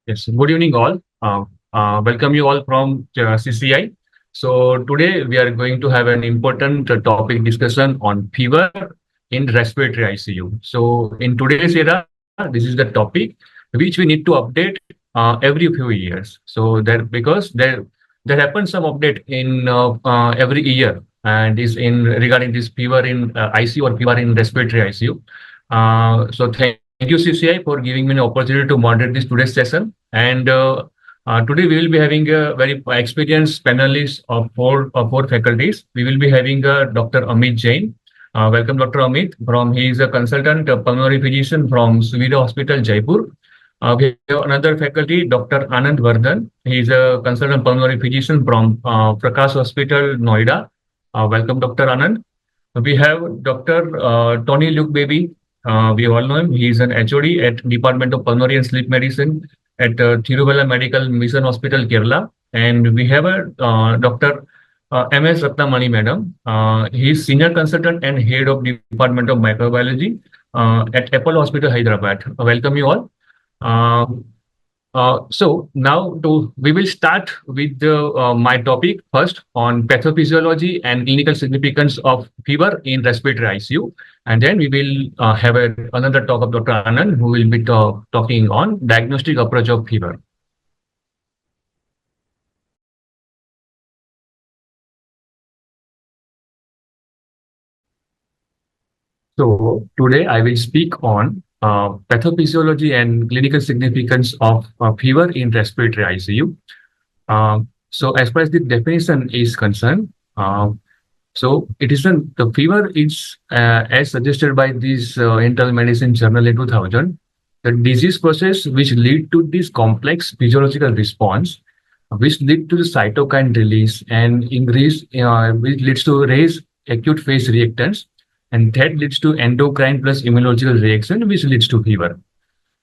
Yes, good evening all. Welcome you all from CCI. So today we are going to have an important topic discussion on fever in respiratory ICU. So in today's era, this is the topic which we need to update every few years. So there happens some update in every year, and is in regarding this fever in ICU or fever in respiratory ICU. So thank you, CCI, for giving me an opportunity to moderate this today's session. And today we will be having a very experienced panelists of four faculties. We will be having Dr. Amit Jain. Welcome, Dr. Amit. He is a consultant pulmonary physician from Suvidha Hospital, Jaipur. We have another faculty, Dr. Anand Vardhan. He is a consultant pulmonary physician from Prakash Hospital, Noida. Welcome, Dr. Anand. We have Dr. Tony Luke Baby. We all know him. He is an HOD at Department of Pulmonary and Sleep Medicine at Thiruvalla Medical Mission Hospital, Kerala. And we have a Dr. MS Ratnamani, madam. He is senior consultant and head of Department of Microbiology at Apollo Hospital, Hyderabad. Welcome you all. So now we will start with my topic first on pathophysiology and clinical significance of fever in respiratory ICU. And then we will have another talk of Dr. Anand, who will be talking on diagnostic approach of fever. So today I will speak on pathophysiology and clinical significance of fever in respiratory ICU. So as far as the definition is concerned, so it is the fever is as suggested by this Internal Medicine Journal in 2000, the disease process which lead to this complex physiological response, which lead to the cytokine release and increase, which leads to raise acute phase reactants, and that leads to endocrine plus immunological reaction, which leads to fever.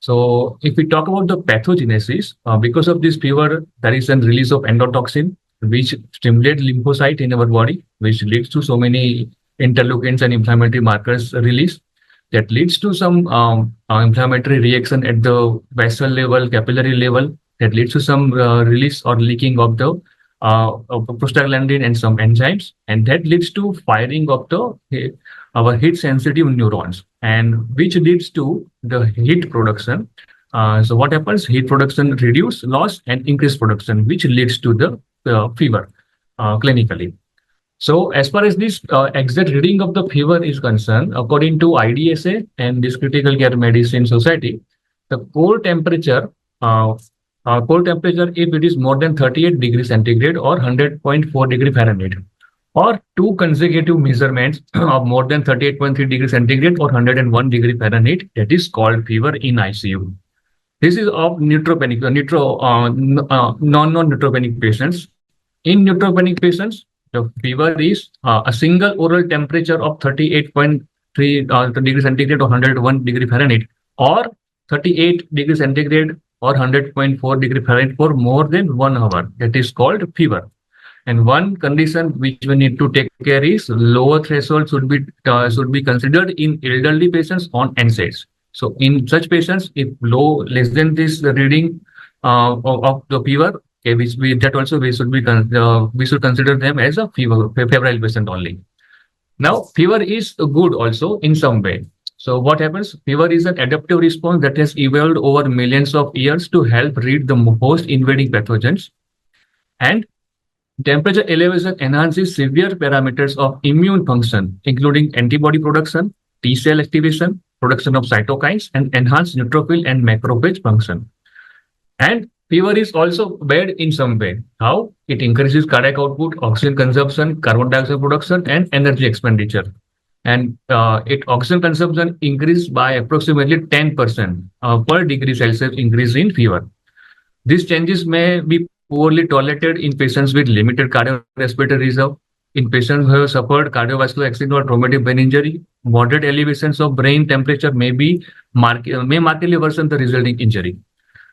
So if we talk about the pathogenesis, because of this fever, there is a release of endotoxin, which stimulate lymphocyte in our body, which leads to so many interleukins and inflammatory markers release. That leads to some inflammatory reaction at the vessel level, capillary level. That leads to some release or leaking of the prostaglandin and some enzymes, and that leads to firing of the our heat sensitive neurons, and which leads to the heat production. So what happens? Heat production reduce, loss, and increase production, which leads to the fever clinically. So as far as this exact reading of the fever is concerned, according to IDSA and this Critical Care Medicine Society, the core temperature, if it is more than 38 degrees centigrade or 100.4 degree Fahrenheit, or two consecutive measurements of more than 38.3 degrees centigrade or 101 degree Fahrenheit, that is called fever in ICU. This is of non-neutropenic patients. In neutropenic patients, the fever is a single oral temperature of 38.3 degrees centigrade or 101 degree Fahrenheit, or 38 degrees centigrade or 100.4 degree Fahrenheit for more than 1 hour. That is called fever. And one condition which we need to take care is lower threshold should be considered in elderly patients on NSAIDs. So in such patients, if less than this reading of the fever, okay, we should consider them as a febrile patient only. Now, fever is good also in some way. So what happens? Fever is an adaptive response that has evolved over millions of years to help read the host invading pathogens. And temperature elevation enhances severe parameters of immune function, including antibody production, T cell activation, production of cytokines, and enhanced neutrophil and macrophage function. And fever is also bad in some way. How? It increases cardiac output, oxygen consumption, carbon dioxide production, and energy expenditure. And oxygen consumption increased by approximately 10% per degree Celsius increase in fever. These changes may be poorly tolerated in patients with limited cardiorespiratory reserve, in patients who have suffered cardiovascular accident or traumatic brain injury. Moderate elevations of brain temperature may markedly worsen the resulting injury,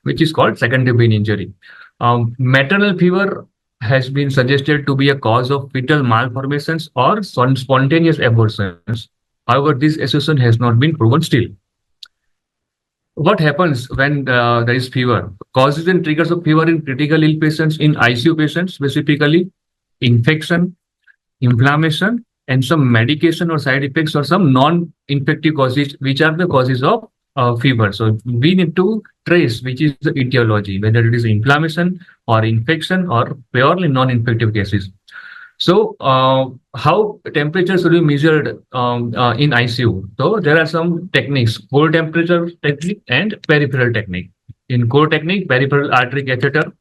which is called secondary brain injury. Maternal fever has been suggested to be a cause of fetal malformations or spontaneous abortions. However, this association has not been proven still. what happens when there is fever? Causes and triggers of fever in critical ill patients, in ICU patients specifically, infection, inflammation, and some medication or side effects or some non-infective causes, which are the causes of fever. So we need to trace which is the etiology, whether it is inflammation or infection or purely non-infective cases. So, how temperature should be measured in ICU? So, there are some techniques: core temperature technique and peripheral technique. In core technique, peripheral artery catheter,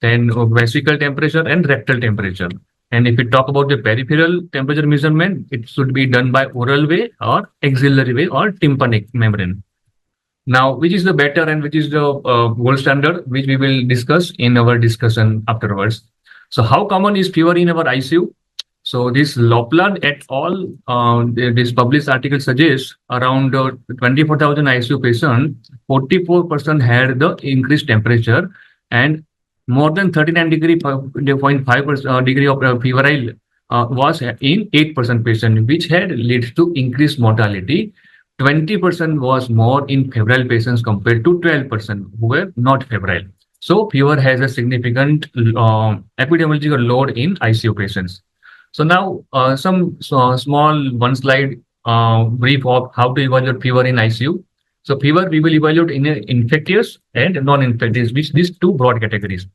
then vesical temperature and rectal temperature. And if we talk about the peripheral temperature measurement, it should be done by oral way or axillary way or tympanic membrane. Now, which is the better and which is the gold standard, which we will discuss in our discussion afterwards. So, how common is fever in our ICU? So, this Lopland et al. This published article suggests around 24,000 ICU patients, 44% had the increased temperature, and more than 39.5 degree of febrile was in 8% patient, which had led to increased mortality. 20% was more in febrile patients compared to 12% who were not febrile. So fever has a significant epidemiological load in ICU patients. So now some small one slide brief of how to evaluate fever in ICU. So fever we will evaluate in infectious and non-infectious, which these two broad categories.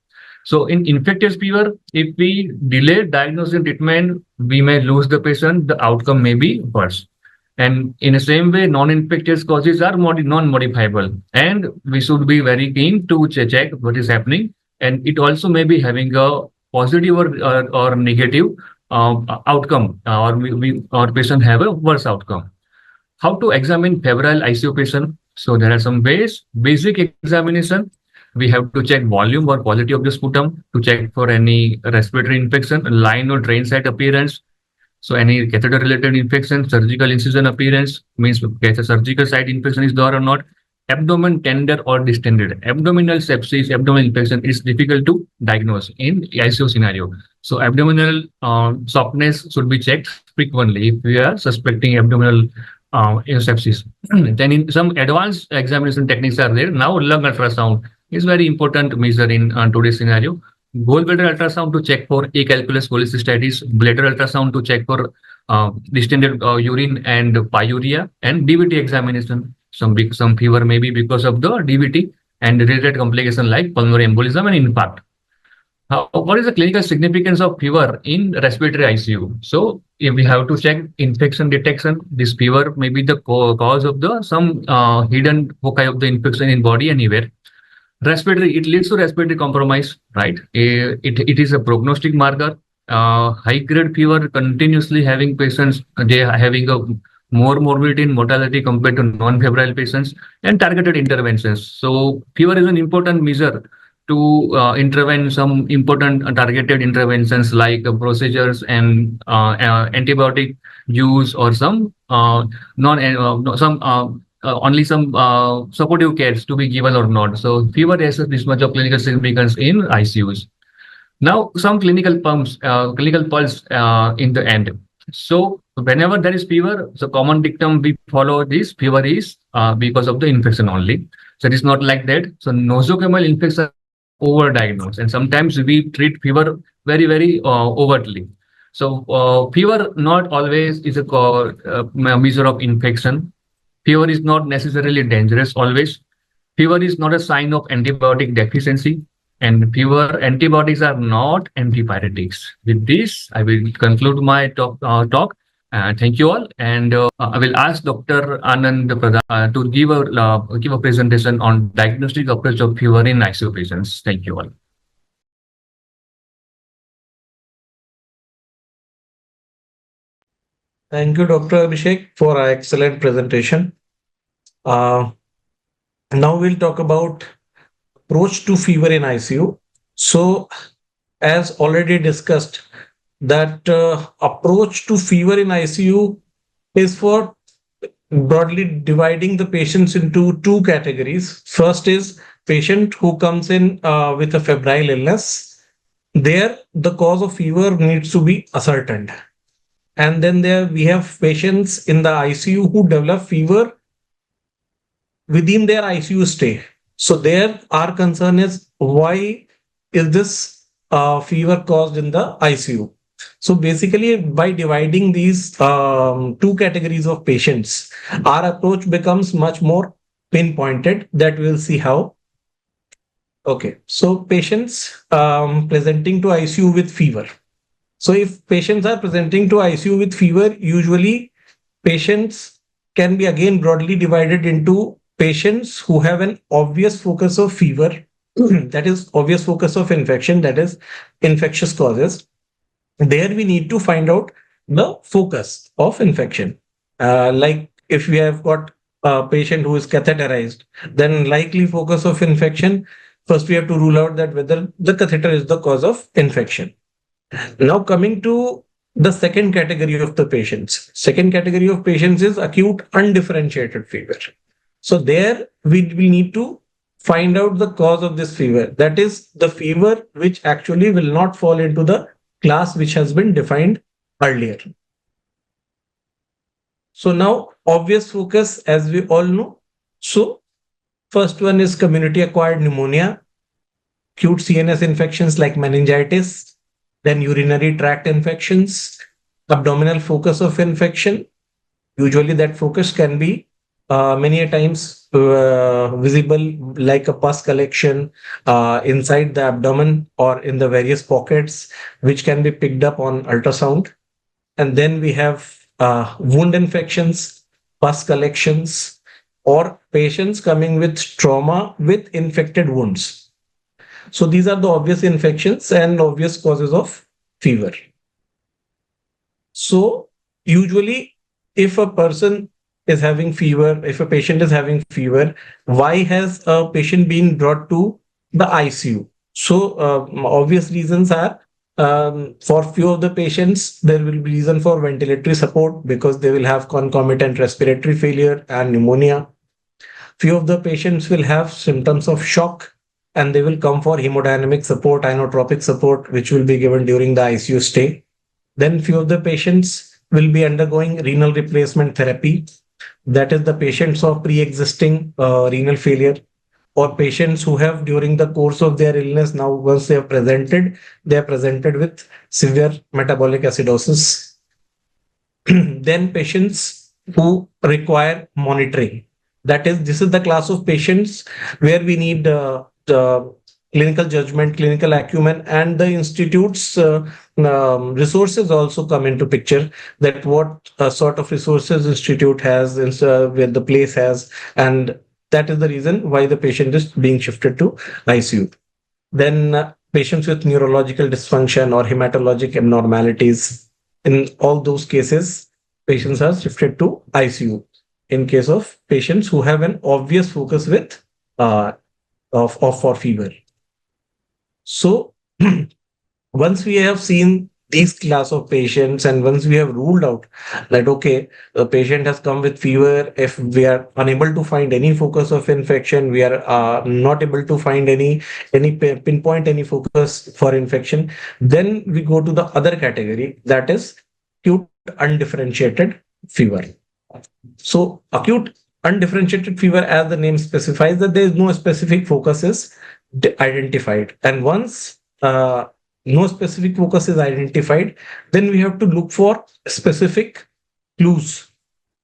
So in infectious fever, if we delay diagnosis and treatment, we may lose the patient. The outcome may be worse. And in the same way, non-infectious causes are non-modifiable, and we should be very keen to check what is happening. And it also may be having a positive or negative outcome, or our patient have a worse outcome. How to examine febrile ICU patient? So there are some ways. Basic examination. We have to check volume or quality of the sputum to check for any respiratory infection, line or drain site appearance. So any catheter-related infection, surgical incision appearance means whether surgical site infection is there or not. Abdomen tender or distended. Abdominal sepsis, abdominal infection is difficult to diagnose in ICU scenario. So abdominal softness should be checked frequently if we are suspecting abdominal sepsis. Then in some advanced examination techniques are there. Now lung ultrasound is very important measure in today's scenario. Gallbladder ultrasound to check for acalculous cholecystitis, bladder ultrasound to check for distended urine and pyuria, and DVT examination. Some fever may be because of the DVT and related complication like pulmonary embolism and infarct. What is the clinical significance of fever in respiratory ICU? So if we have to check infection detection, this fever may be the cause of the some hidden foci of the infection in body anywhere. Respiratory, it leads to respiratory compromise, right? It is a prognostic marker. High grade fever continuously having patients, they are having a more morbidity and mortality compared to non-febrile patients, and targeted interventions. So fever is an important measure to intervene some important targeted interventions like procedures and antibiotic use or some only some supportive cares to be given or not. So fever has this much of clinical significance in ICUs. Now some clinical pulse in the end. So whenever there is fever, so common dictum we follow this fever is because of the infection only. So it is not like that. So nosocomial infection overdiagnosed, and sometimes we treat fever very overtly. So fever not always is a measure of infection. Fever is not necessarily dangerous always. Fever is not a sign of antibiotic deficiency, and fever antibiotics are not antipyretics. With this, I will conclude my talk. Thank you all, and I will ask Dr. Anand to give a presentation on diagnostic approach of fever in ICU patients. Thank you all. Thank you, Dr. Abhishek, for our excellent presentation. Now we'll talk about approach to fever in ICU. So, as already discussed, that approach to fever in ICU is for broadly dividing the patients into two categories. First is patient who comes in with a febrile illness. There, the cause of fever needs to be ascertained. And then there we have patients in the ICU who develop fever within their ICU stay. So there our concern is, why is this fever caused in the ICU? So basically, by dividing these two categories of patients, our approach becomes much more pinpointed. That we'll see how. Okay, so patients presenting to ICU with fever. So if patients are presenting to ICU with fever, usually patients can be again broadly divided into patients who have an obvious focus of fever, that is obvious focus of infection, that is infectious causes. There we need to find out the focus of infection. Like if we have got a patient who is catheterized, then likely focus of infection, first we have to rule out that whether the catheter is the cause of infection. Now coming to the second category of the patients. Second category of patients is acute undifferentiated fever. So there we will need to find out the cause of this fever. That is the fever which actually will not fall into the class which has been defined earlier. So now obvious focus, as we all know. So first one is community acquired pneumonia, acute CNS infections like meningitis, then urinary tract infections, abdominal focus of infection. Usually that focus can be many a times visible like a pus collection inside the abdomen or in the various pockets, which can be picked up on ultrasound. And then we have wound infections, pus collections, or patients coming with trauma with infected wounds. So these are the obvious infections and obvious causes of fever. So usually if a person is having fever, if a patient is having fever, why has a patient been brought to the ICU? So obvious reasons are, for few of the patients, there will be reason for ventilatory support because they will have concomitant respiratory failure and pneumonia. Few of the patients will have symptoms of shock and they will come for hemodynamic support, inotropic support, which will be given during the ICU stay. Then few of the patients will be undergoing renal replacement therapy. That is the patients of pre-existing renal failure, or patients who have during the course of their illness, now once they are presented with severe metabolic acidosis. Then patients who require monitoring. That is, this is the class of patients where we need clinical judgment, clinical acumen, and the institute's resources also come into picture. That what sort of resources institute has, where the place has, and that is the reason why the patient is being shifted to ICU. Then patients with neurological dysfunction or hematologic abnormalities. In all those cases, patients are shifted to ICU. In case of patients who have an obvious focus with for fever. So once we have seen these class of patients and once we have ruled out that, okay, the patient has come with fever, if we are unable to find any focus of infection, we are not able to find any pinpoint any focus for infection, then we go to the other category, that is acute undifferentiated fever. So acute undifferentiated fever, as the name specifies, that there is no specific focus is identified. And once no specific focus is identified, then we have to look for specific clues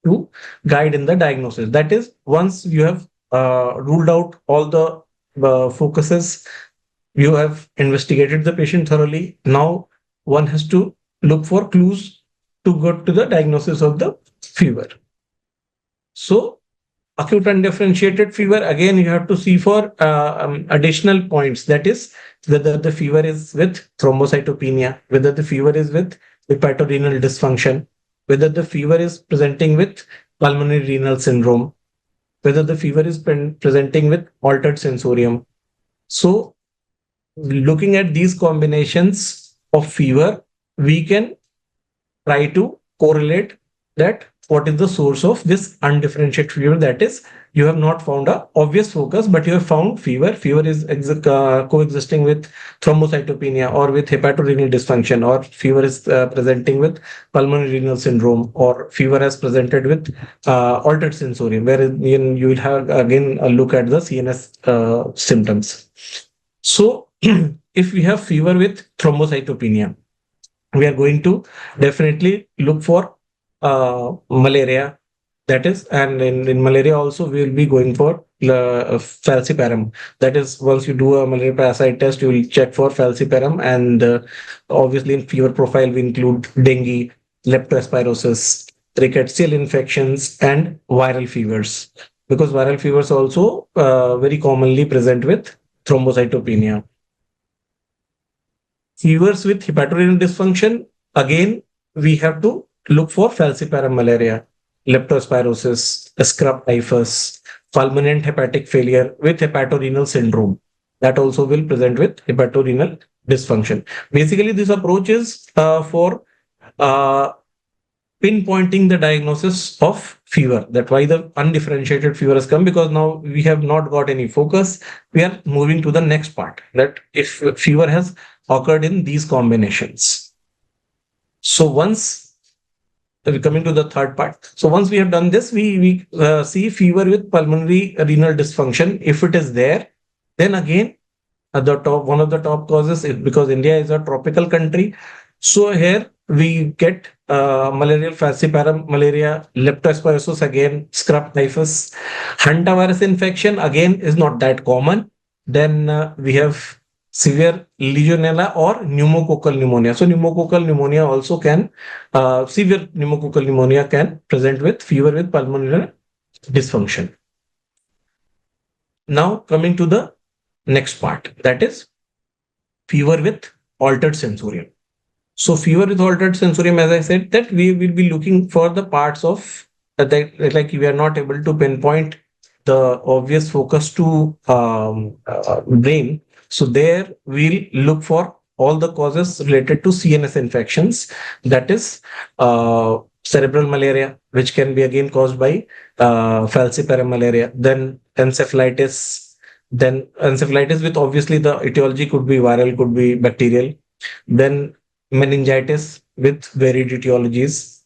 to guide in the diagnosis. That is, once you have ruled out all the focuses, you have investigated the patient thoroughly, now one has to look for clues to go to the diagnosis of the fever. So acute undifferentiated fever, again, you have to see for additional points. That is, whether the fever is with thrombocytopenia, whether the fever is with hepatorenal dysfunction, whether the fever is presenting with pulmonary renal syndrome, whether the fever is presenting with altered sensorium. So looking at these combinations of fever, we can try to correlate that what is the source of this undifferentiated fever. That is, you have not found a obvious focus, but you have found fever. Fever is coexisting with thrombocytopenia or with hepatorenal dysfunction, or fever is presenting with pulmonary renal syndrome, or fever has presented with altered sensorium, where you will have again a look at the CNS symptoms. So if we have fever with thrombocytopenia, we are going to definitely look for malaria. That is, and in malaria also we will be going for falciparum. That is, once you do a malaria parasite test, you will check for falciparum, and obviously in fever profile we include dengue, leptospirosis, rickettsial infections, and viral fevers, because viral fevers also very commonly present with thrombocytopenia. Fevers with hepatorenal dysfunction, again, we have to look for falciparum malaria, leptospirosis, scrub typhus, fulminant hepatic failure with hepatorenal syndrome. That also will present with hepatorenal dysfunction. Basically, this approach is for uh, pinpointing the diagnosis of fever. That why the undifferentiated fever has come, because now we have not got any focus. We are moving to the next part, that if fever has occurred in these combinations. So once we're coming to the third part. So once we have done this, we see fever with pulmonary renal dysfunction. If it is there, then again at the top, one of the top causes is, because India is a tropical country, so here we get malarial falciparum malaria, leptospirosis again, scrub typhus, hantavirus infection again is not that common. Then we have severe legionella or pneumococcal pneumonia. So pneumococcal pneumonia also can, severe pneumococcal pneumonia can present with fever with pulmonary dysfunction. Now coming to the next part, that is fever with altered sensorium. So fever with altered sensorium, as I said, that we will be looking for the parts of that, like we are not able to pinpoint the obvious focus to brain. So there we'll look for all the causes related to CNS infections. That is cerebral malaria, which can be again caused by falciparum malaria. Then encephalitis. Then encephalitis with, obviously the etiology could be viral, could be bacterial. Then meningitis with varied etiologies.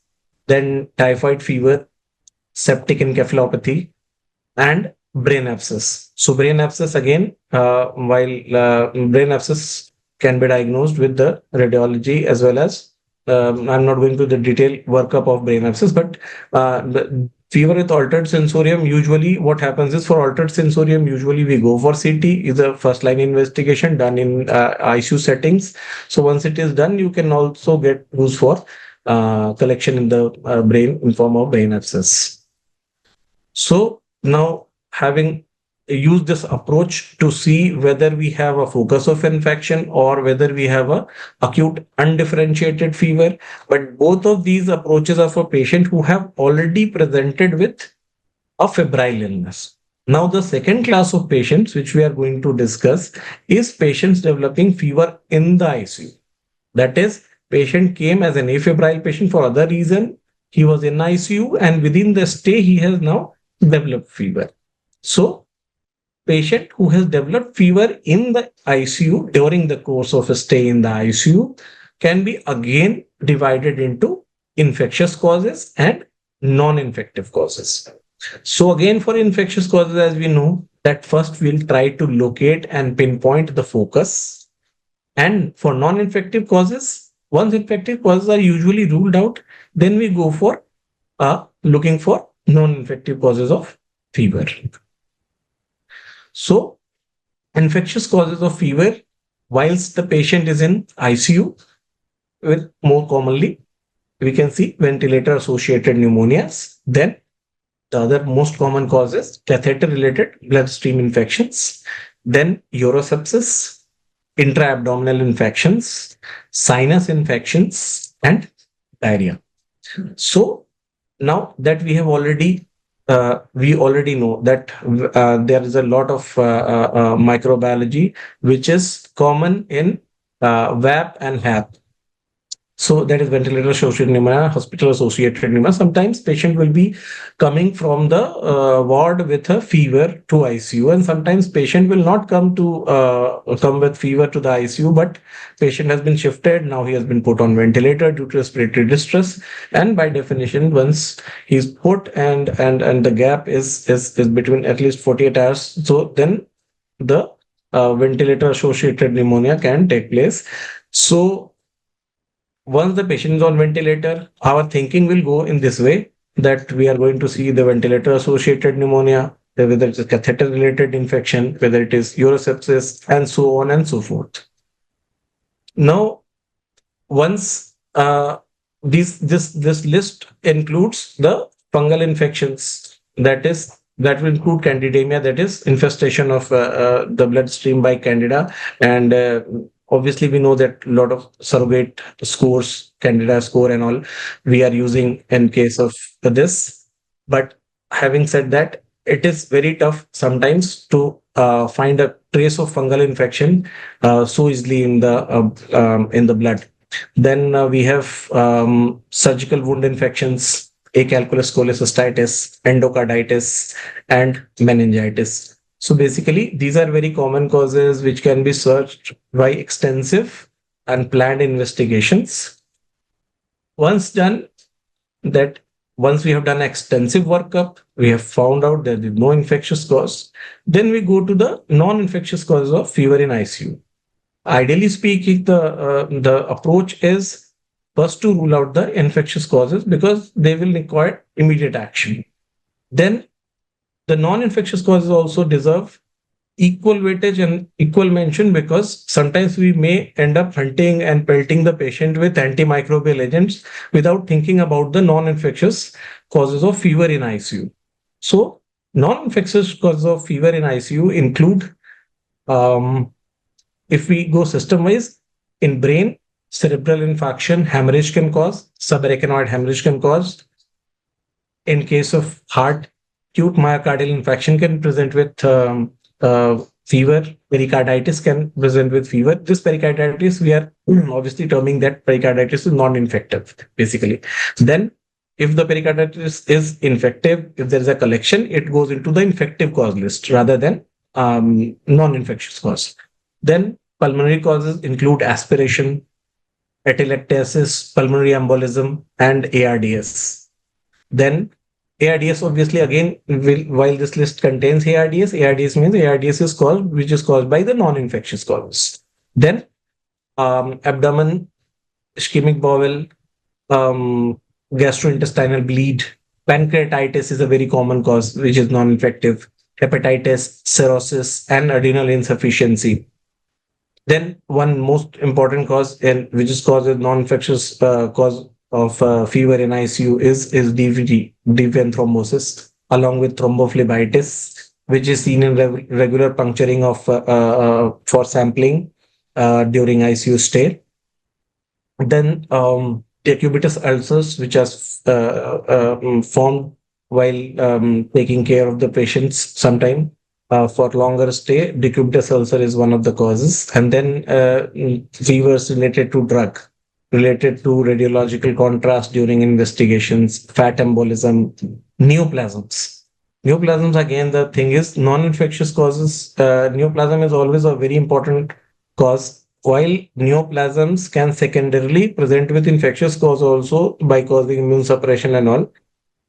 Then typhoid fever, septic encephalopathy, and brain abscess. So brain abscess again, while brain abscess can be diagnosed with the radiology, as well as I'm not going to the detailed workup of brain abscess, but the fever with altered sensorium, usually what happens is, for altered sensorium, usually we go for CT, is a first line investigation done in ICU settings. So once it is done, you can also get used for collection in the brain in form of brain abscess. So now, having used this approach to see whether we have a focus of infection or whether we have a acute undifferentiated fever, but both of these approaches are for patients who have already presented with a febrile illness. Now, the second class of patients which we are going to discuss is patients developing fever in the ICU. That is, patient came as an afebrile patient for other reason. He was in ICU, and within the stay, he has now developed fever. So, patient who has developed fever in the ICU during the course of a stay in the ICU can be again divided into infectious causes and non-infective causes. So again, for infectious causes, as we know, that first we'll try to locate and pinpoint the focus. And for non-infective causes, once infective causes are usually ruled out, then we go for looking for non-infective causes of fever. So, infectious causes of fever, whilst the patient is in ICU, with more commonly, we can see ventilator associated pneumonias. Then the other most common causes, catheter related bloodstream infections, then urosepsis, intra-abdominal infections, sinus infections, and diarrhea. So now that we have already we already know that there is a lot of microbiology which is common in VAP and HAP. So that is ventilator associated pneumonia, hospital associated pneumonia. Sometimes patient will be coming from the ward with a fever to ICU, and sometimes patient will not come with fever to the ICU, but patient has been shifted. Now he has been put on ventilator due to respiratory distress, and by definition, once he's put and the gap is between at least 48 hours, so then the ventilator associated pneumonia can take place. So once the patient is on ventilator, our thinking will go in this way, that we are going to see the ventilator associated pneumonia, whether it's a catheter related infection, whether it is urosepsis, and so on and so forth. Now, once this list includes the fungal infections, that will include candidemia, that is infestation of the bloodstream by candida, and obviously we know that a lot of surrogate scores, candida score and all, we are using in case of this. But having said that, it is very tough sometimes to find a trace of fungal infection so easily in the blood. Then we have surgical wound infections, acalculous cholecystitis, endocarditis, and meningitis. So basically, these are very common causes which can be searched by extensive and planned investigations. Once done, that once we have done extensive workup, we have found out there is no infectious cause, then we go to the non-infectious causes of fever in ICU. Ideally speaking, the approach is first to rule out the infectious causes because they will require immediate action. Then the non-infectious causes also deserve equal weightage and equal mention, because sometimes we may end up hunting and pelting the patient with antimicrobial agents without thinking about the non-infectious causes of fever in ICU. So non-infectious causes of fever in ICU include, if we go system-wise, in brain, cerebral infarction, hemorrhage can cause, subarachnoid hemorrhage can cause. In case of heart, acute myocardial infarction can present with fever. Pericarditis can present with fever. This pericarditis, we are obviously terming that pericarditis is non-infective, basically. Then, if the pericarditis is infective, if there is a collection, it goes into the infective cause list rather than non-infectious cause. Then, pulmonary causes include aspiration, atelectasis, pulmonary embolism, and ARDS. Then ARDS, obviously, again, while this list contains ARDS means ARDS is caused, which is caused by the non-infectious causes. Then abdomen, ischemic bowel, gastrointestinal bleed, pancreatitis is a very common cause, which is non-infective, hepatitis, cirrhosis, and adrenal insufficiency. Then one most important cause, and which is caused as non-infectious cause of fever in ICU is DVT, deep vein thrombosis, along with thrombophlebitis, which is seen in regular puncturing of for sampling during ICU stay. Then decubitus ulcers, which are formed while taking care of the patients sometime. For longer stay, decubitus ulcer is one of the causes. And then fevers related to drug, related to radiological contrast during investigations, fat embolism, neoplasms. Neoplasms, again, the thing is non-infectious causes. Neoplasm is always a very important cause, while neoplasms can secondarily present with infectious cause also by causing immune suppression and all.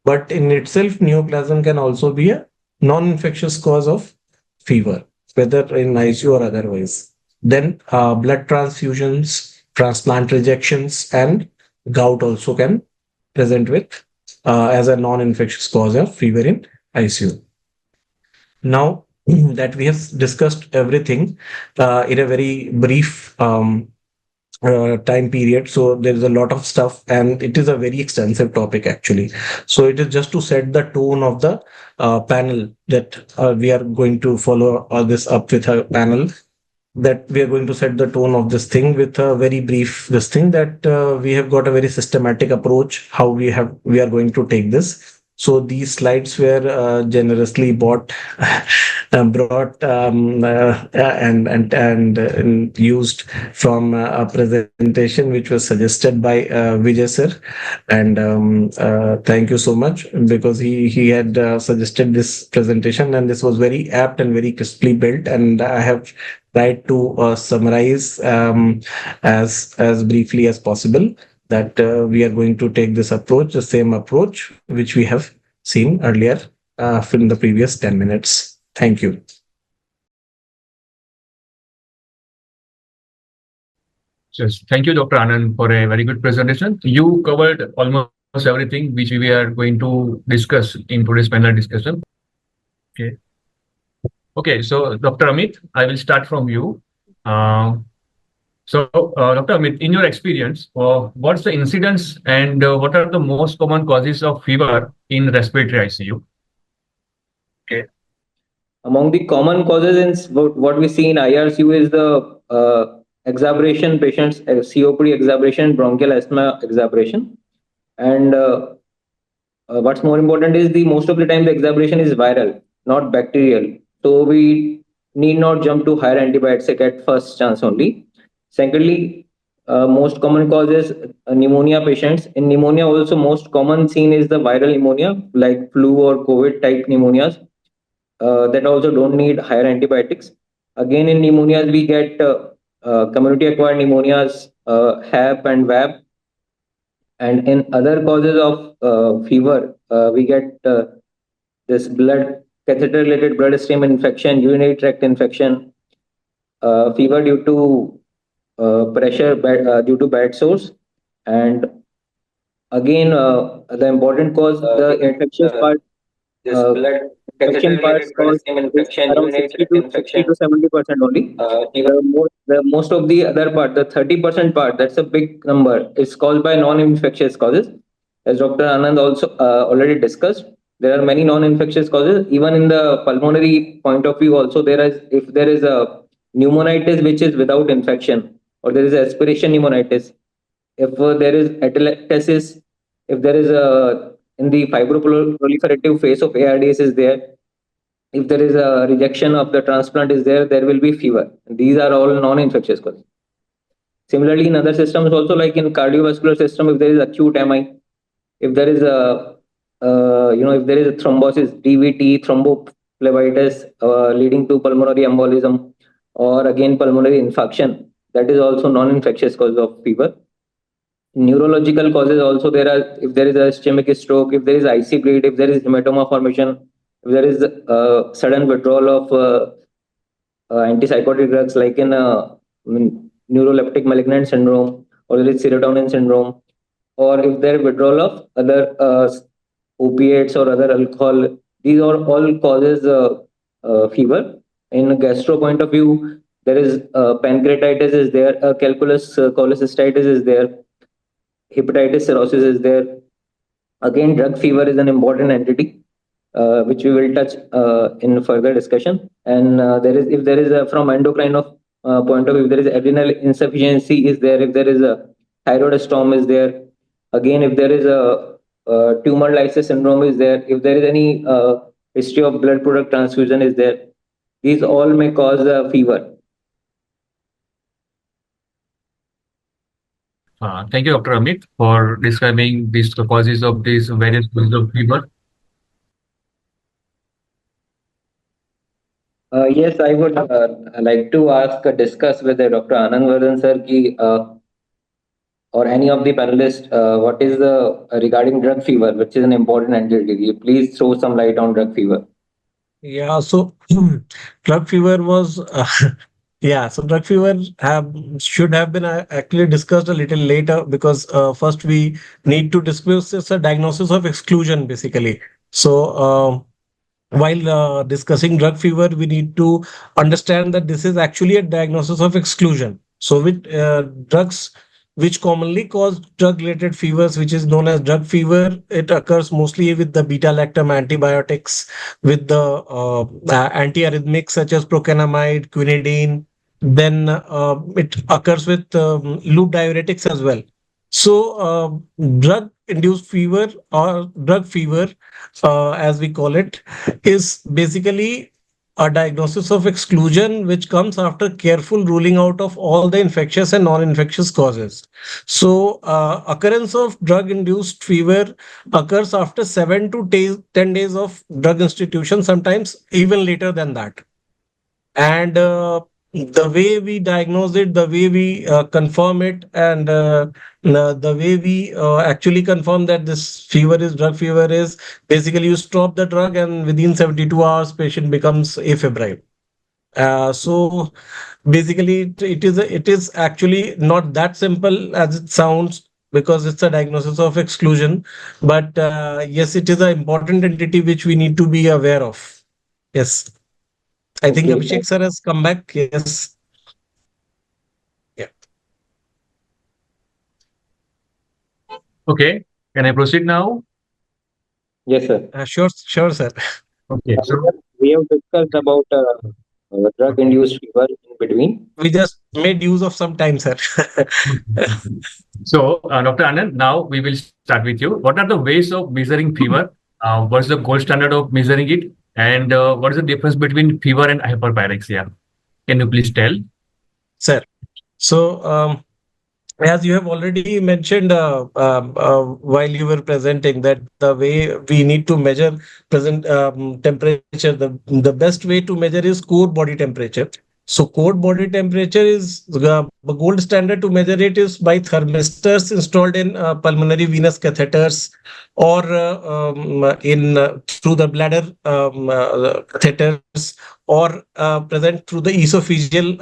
But in itself, neoplasm can also be a non-infectious cause of fever, whether in ICU or otherwise. Then blood transfusions, transplant rejections, and gout also can present with as a non-infectious cause of fever in ICU. Now that we have discussed everything in a very brief time period, so there is a lot of stuff and it is a very extensive topic actually. So it is just to set the tone of the panel that we are going to follow all this up with a panel, that we are going to set the tone of this thing with a very brief this thing, that we have got a very systematic approach how we are going to take this. So these slides were generously bought, brought and used from a presentation which was suggested by Vijay sir. And thank you so much, because he had suggested this presentation, and this was very apt and very crisply built. And I have tried to summarize as briefly as possible, that we are going to take this approach, the same approach which we have seen earlier in the previous 10 minutes. Thank you. Yes, thank you, Dr. Anand, for a very good presentation. You covered almost everything which we are going to discuss in today's panel discussion. Okay. Okay, so Dr. Amit, I will start from you. Uh, Dr. Amit, in your experience, what's the incidence and what are the most common causes of fever in respiratory ICU? Okay. Among the common causes in what we see in IRCU is the exacerbation patients, COPD exacerbation, bronchial asthma exacerbation. And what's more important is the most of the time the exacerbation is viral, not bacterial. So we need not jump to higher antibiotic at first chance only. Secondly, most common cause is pneumonia patients. In pneumonia, also most common seen is the viral pneumonia, like flu or COVID type pneumonias. That also don't need higher antibiotics. Again, in pneumonias, we get community acquired pneumonias, HAP and VAP. And in other causes of fever, we get this blood catheter related bloodstream infection, urinary tract infection, fever due to pressure due to bad source. And again, the important cause, the infectious part, This uh, blood infection parts catheter-related cause bloodstream is infection, around urinary 60 tract to 60 infection, to 70% only. fever. The most of the other part, the 30% part, that's a big number. It's caused by non-infectious causes. As Dr. Anand also already discussed, there are many non-infectious causes. Even in the pulmonary point of view, also there is, if there is a pneumonitis which is without infection, or there is aspiration pneumonitis, if there is atelectasis, if there is a in the fibroproliferative phase of ARDS is there, if there is a rejection of the transplant is there, there will be fever. These are all non-infectious causes. Similarly, in other systems also, like in cardiovascular system, if there is acute MI, if there is a if there is a thrombosis, DVT, thrombophlebitis leading to pulmonary embolism, or again pulmonary infarction, that is also non-infectious cause of fever. Neurological causes also there are, if there is a ischemic stroke, if there is IC bleed, if there is hematoma formation, if there is sudden withdrawal of antipsychotic drugs, like in neuroleptic malignant syndrome, or there is serotonin syndrome, or if there is withdrawal of other opiates or other alcohol, these are all causes fever. In gastro point of view, there is pancreatitis is there, calculus cholecystitis is there, hepatitis cirrhosis is there. Again, drug fever is an important entity, which we will touch in further discussion. And there is, if there is a, from endocrine of point of view, there is adrenal insufficiency is there, if there is a thyroid storm is there. Again, if there is a tumor lysis syndrome is there, if there is any history of blood product transfusion is there, these all may cause fever. Thank you, Dr. Amit, for describing these causes of these various causes of fever. Yes, I would like to ask, discuss with Dr. Anand Vardhan sir ki, or any of the panelists, what is the regarding drug fever, which is an important entity. Please throw some light on drug fever. Yeah, so drug fever was yeah, so drug fever should have been actually discussed a little later, because first we need to discuss this a diagnosis of exclusion basically. So while discussing drug fever, we need to understand that this is actually a diagnosis of exclusion. So with drugs which commonly cause drug-related fevers, which is known as drug fever, it occurs mostly with the beta-lactam antibiotics, with the antiarrhythmics such as procainamide, quinidine. Then it occurs with loop diuretics as well. So drug drug-induced fever or drug fever, as we call it, is basically a diagnosis of exclusion which comes after careful ruling out of all the infectious and non-infectious causes. So, occurrence of drug-induced fever occurs after 10 days of drug institution, sometimes even later than that. And the way we diagnose it, the way we confirm it, and the way we actually confirm that this fever is drug fever is basically you stop the drug and within 72 hours patient becomes afebrile. So basically it is actually not that simple as it sounds, because it's a diagnosis of exclusion, but yes, it is an important entity which we need to be aware of. Yes. I think Okay. Abhishek sir has come back. Yes. Yeah. Okay, can I proceed now? Yes, sir. Sure, sir. Okay, so We have discussed about drug-induced fever in between. We just made use of some time, sir. so Dr. Anand, now we will start with you. What are the ways of measuring fever? What's the gold standard of measuring it? And what is the difference between fever and hyperpyrexia? Can you please tell? Sir. So, as you have already mentioned while you were presenting, that the way we need to measure present temperature, the best way to measure is core body temperature. So core body temperature is the gold standard to measure it is by thermistors installed in pulmonary venous catheters, or in through the bladder catheters, or present through the esophageal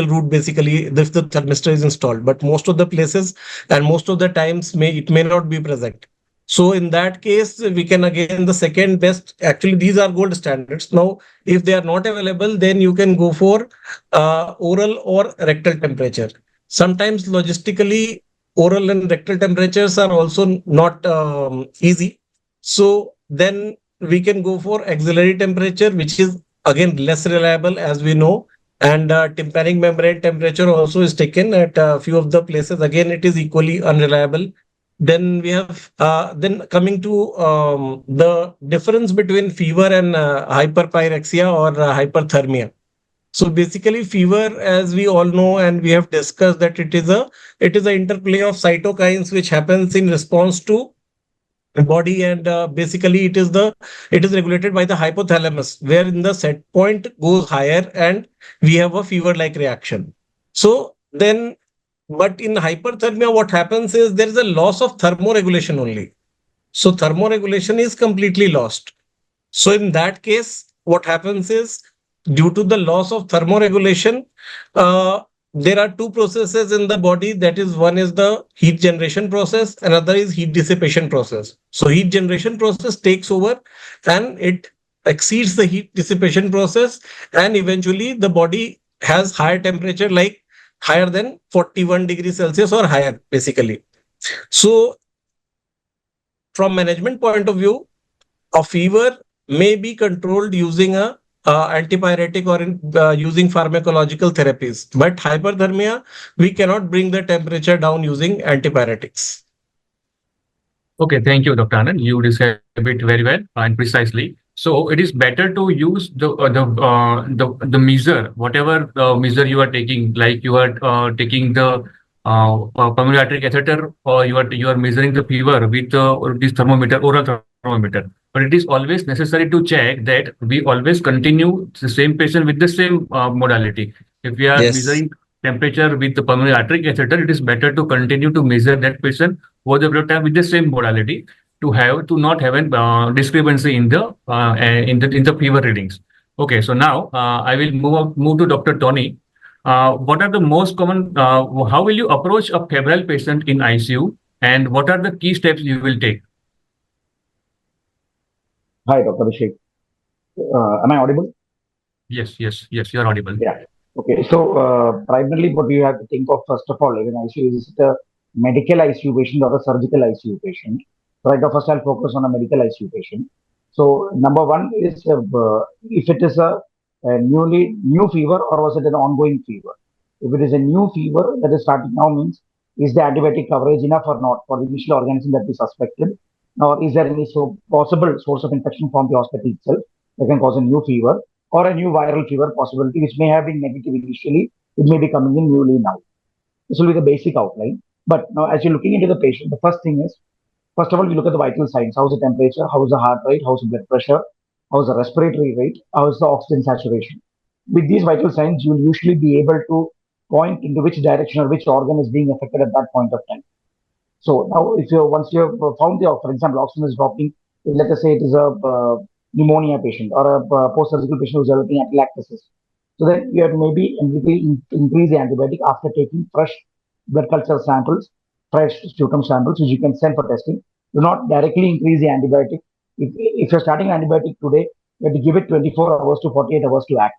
route, basically if the thermistor is installed. But most of the places and most of the times it may not be present. So in that case, we can again the second best. Actually, these are gold standards. Now, if they are not available, then you can go for oral or rectal temperature. Sometimes logistically, oral and rectal temperatures are also not easy. So then we can go for axillary temperature, which is again less reliable, as we know. And tympanic membrane temperature also is taken at a few of the places. Again, it is equally unreliable. Then we have then coming to the difference between fever and hyperpyrexia or hyperthermia. So basically, fever, as we all know, and we have discussed, that it is an interplay of cytokines which happens in response to body, and basically it is regulated by the hypothalamus, wherein the set point goes higher and we have a fever like reaction. So then, but in hyperthermia what happens is there is a loss of thermoregulation only. So thermoregulation is completely lost. So in that case, what happens is, due to the loss of thermoregulation, uh, there are two processes in the body. That is, one is the heat generation process, another is heat dissipation process. So heat generation process takes over and it exceeds the heat dissipation process, and eventually the body has higher temperature, like higher than 41 degrees Celsius or higher, basically. So from management point of view, a fever may be controlled using a antipyretic or using pharmacological therapies, but hyperthermia, we cannot bring the temperature down using antipyretics. Okay, thank you, Dr. Anand. You described it very well and precisely. So it is better to use the measure, whatever measure you are taking, like you are taking the pulmonary artery catheter, or you are measuring the fever with this thermometer, oral thermometer. But it is always necessary to check that we always continue the same patient with the same modality. If we are Yes. measuring temperature with the pulmonary artery catheter, it is better to continue to measure that patient over the period of time with the same modality, to not have a discrepancy in the fever readings. Okay, so now I will move to Dr. Tony. What are the most common? How will you approach a febrile patient in ICU, and what are the key steps you will take? Hi, Dr. Abhishek. Am I audible? Yes, you are audible. Yeah. Okay. So, primarily, what you have to think of first of all, in ICU, is it a medical ICU patient or a surgical ICU patient? Right now, first I'll focus on a medical ICU patient. So, number one is if it is a new fever or was it an ongoing fever? If it is a new fever that is starting now, means is the antibiotic coverage enough or not for the initial organism that we suspected, or is there any possible source of infection from the hospital itself that can cause a new fever or a new viral fever possibility, which may have been negative initially, it may be coming in newly now. This will be the basic outline. But now, as you're looking into the patient, the first thing is, first of all, we look at the vital signs. How's the temperature? How's the heart rate? How's the blood pressure? How's the respiratory rate? How's the oxygen saturation? With these vital signs, you'll usually be able to point into which direction or which organ is being affected at that point of time. So now, if you once you have found the, for example, oxygen is dropping, let us say it is a pneumonia patient or a post-surgical patient who's developing atelectasis. So then you have to maybe increase the antibiotic after taking fresh blood culture samples, fresh sputum samples, which you can send for testing. Do not directly increase the antibiotic. If you're starting antibiotic today, you have to give it 24 hours to 48 hours to act.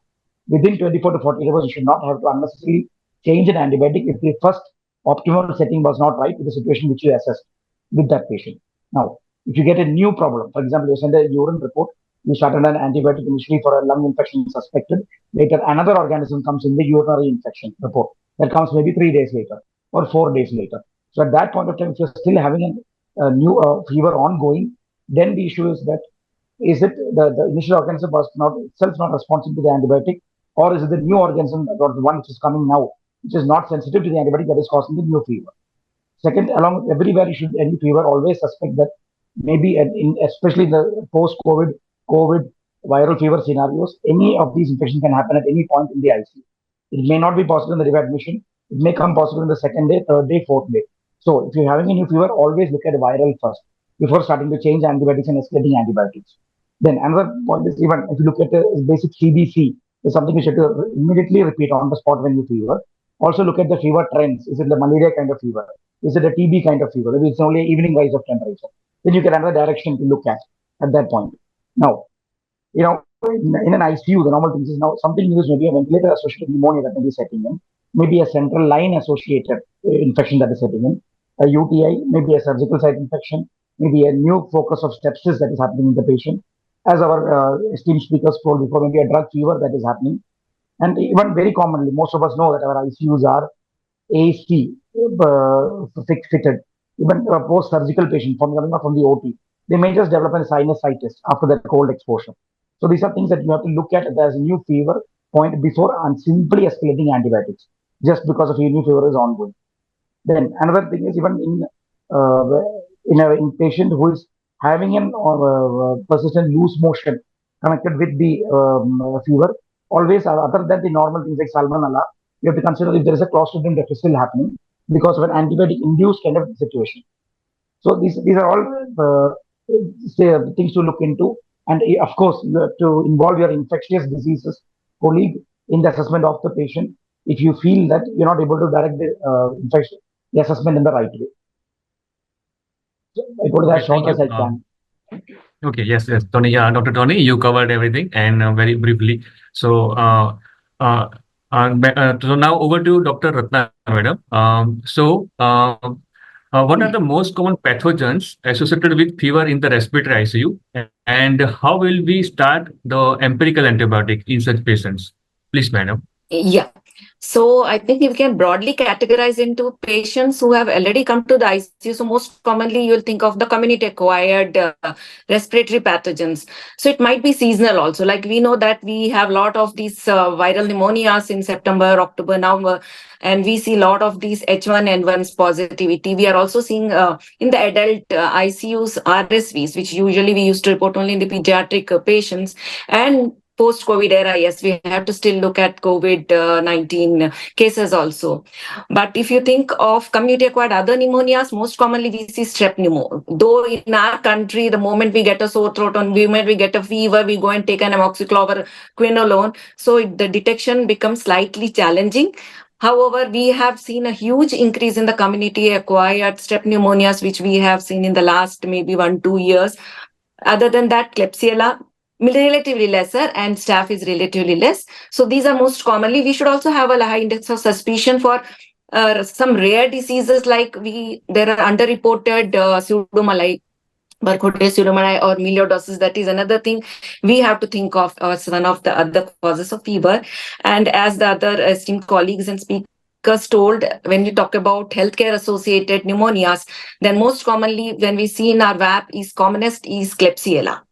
Within 24 to 48 hours, you should not have to unnecessarily change an antibiotic if the first optimal setting was not right with the situation which you assessed with that patient. Now, if you get a new problem, for example, you send a urine report, you started an antibiotic initially for a lung infection suspected, later another organism comes in the urinary infection report. That comes maybe 3 days later or 4 days later. So at that point of time, if you're still having a new fever ongoing, then the issue is that is it the initial organism was not itself not responsive to the antibiotic, or is it the new organism or the one which is coming now, which is not sensitive to the antibiotic that is causing the new fever? Second, along with everywhere you should any fever, always suspect that maybe especially in the post-COVID viral fever scenarios, any of these infections can happen at any point in the ICU. It may not be possible in the readmission. It may come possible in the second day, third day, fourth day. So if you're having a new fever, always look at viral first before starting to change antibiotics and escalating antibiotics. Then another point is even if you look at the basic CBC, is something you should immediately repeat on the spot when you fever. Also look at the fever trends. Is it the malaria kind of fever? Is it a TB kind of fever? Maybe it's only evening rise of temperature. Then you get another direction to look at that point. Now, in an ICU, the normal thing is now something is maybe a ventilator associated pneumonia that may be setting in, maybe a central line associated infection that is setting in, a UTI, maybe a surgical site infection, maybe a new focus of sepsis that is happening in the patient. As our esteemed speakers told before, maybe a drug fever that is happening. And even very commonly, most of us know that our ICUs are AC fitted. Even a post-surgical patient coming out from the OT, they may just develop a sinusitis after that cold exposure. So these are things that you have to look at as a new fever point before and simply escalating antibiotics just because of a new fever is ongoing. Then another thing is even in a patient who is having an persistent loose motion connected with the fever, always other than the normal things like salmonella, you have to consider if there is a clostridium difficile still happening because of an antibiotic-induced kind of situation. So these are all things to look into. And of course, you have to involve your infectious diseases colleague in the assessment of the patient if you feel that you're not able to direct the assessment in the right way. So I go to that short as I can. Okay, yes, Tony. Yeah, Dr. Tony, you covered everything and very briefly. So, so now over to Dr. Ratna, madam. What are the most common pathogens associated with fever in the respiratory ICU, and how will we start the empirical antibiotic in such patients? Please, madam. Yeah. So I think we can broadly categorize into patients who have already come to the ICU. So most commonly you will think of the community acquired respiratory pathogens. So it might be seasonal also. Like we know that we have a lot of these viral pneumonias in September, October, November, and we see a lot of these H1N1's positivity. We are also seeing in the adult ICUs RSVs, which usually we used to report only in the pediatric patients. And post-COVID era, yes, we have to still look at COVID-19 cases also. But if you think of community-acquired other pneumonias, most commonly we see strep pneumo. Though in our country, the moment we get a sore throat or the moment we get a fever, we go and take an amoxicillin or quinolone. So the detection becomes slightly challenging. However, we have seen a huge increase in the community-acquired strep pneumonias, which we have seen in the last maybe 1-2 years. Other than that, Klebsiella, relatively lesser, and staph is relatively less. So these are most commonly. We should also have a high index of suspicion for some rare diseases like there are underreported pseudomyelitis, Burkholde's pseudomyelitis or melioidosis. That is another thing we have to think of as one of the other causes of fever. And as the other esteemed colleagues and speakers speakers told, when you talk about healthcare associated pneumonias, then most commonly when we see in our VAP is commonest is Klebsiella.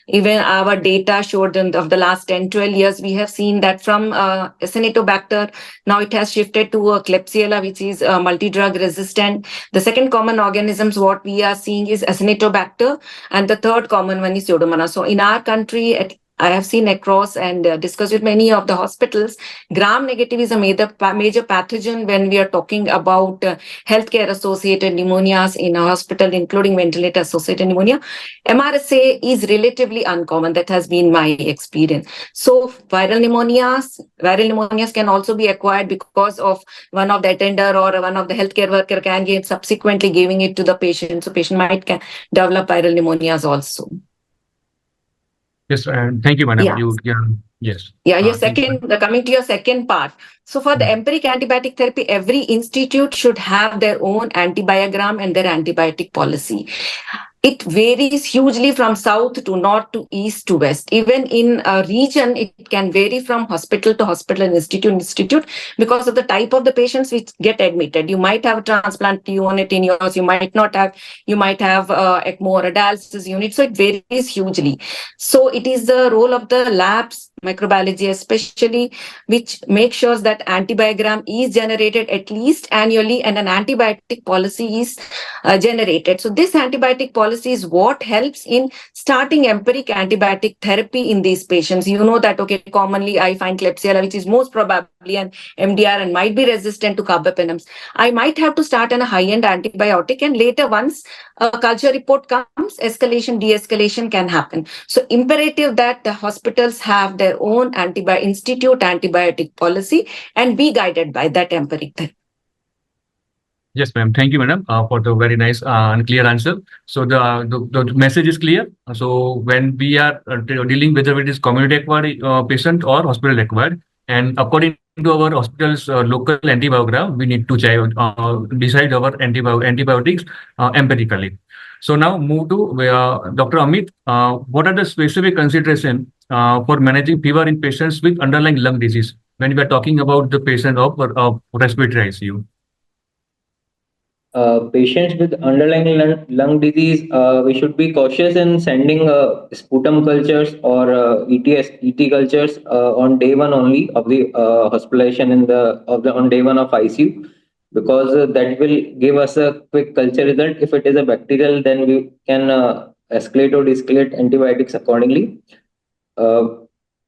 Even our data showed of the last 10, 12 years, we have seen that from Acinetobacter, now it has shifted to Klebsiella, which is multi-drug resistant. The second common organisms, what we are seeing is Acinetobacter, and the third common one is Pseudomonas. So in our country, I have seen across and discussed with many of the hospitals, gram-negative is a major pathogen when we are talking about healthcare-associated pneumonias in a hospital, including ventilator-associated pneumonia. MRSA is relatively uncommon. That has been my experience. So viral pneumonias can also be acquired because of one of the attender or one of the healthcare worker can get subsequently giving it to the patient. So patient might develop viral pneumonias also. Yes, and thank you, madam. Yeah. You can, yes. Yeah, your coming to your second part. So for the empiric antibiotic therapy, every institute should have their own antibiogram and their antibiotic policy. It varies hugely from south to north to east to west. Even in a region, it can vary from hospital to hospital and institute because of the type of the patients which get admitted. You might have a transplant unit in yours, you might not have, you might have ECMO or a dialysis unit. So it varies hugely. So it is the role of the labs, microbiology especially, which makes sure that antibiogram is generated at least annually and an antibiotic policy is generated. So this antibiotic policy is what helps in starting empiric antibiotic therapy in these patients. You know that, okay, commonly I find Klebsiella, which is most probably an MDR and might be resistant to carbapenems. I might have to start on a high-end antibiotic, and later once a culture report comes, escalation, de-escalation can happen. So imperative that the hospitals have their own institute antibiotic policy and be guided by that empiric therapy. Yes, ma'am. Thank you, madam, for the very nice and clear answer. So the message is clear. So when we are dealing whether it is community acquired patient or hospital acquired, and according to our hospital's local antibiogram, we need to decide our antibiotics empirically. So now move to Dr. Amit. What are the specific considerations for managing fever in patients with underlying lung disease when we are talking about the patient of respiratory ICU? Patients with underlying lung disease, we should be cautious in sending sputum cultures or ET cultures on day one only of the hospitalization on day one of ICU, because that will give us a quick culture result. If it is a bacterial, then we can escalate or de-escalate antibiotics accordingly.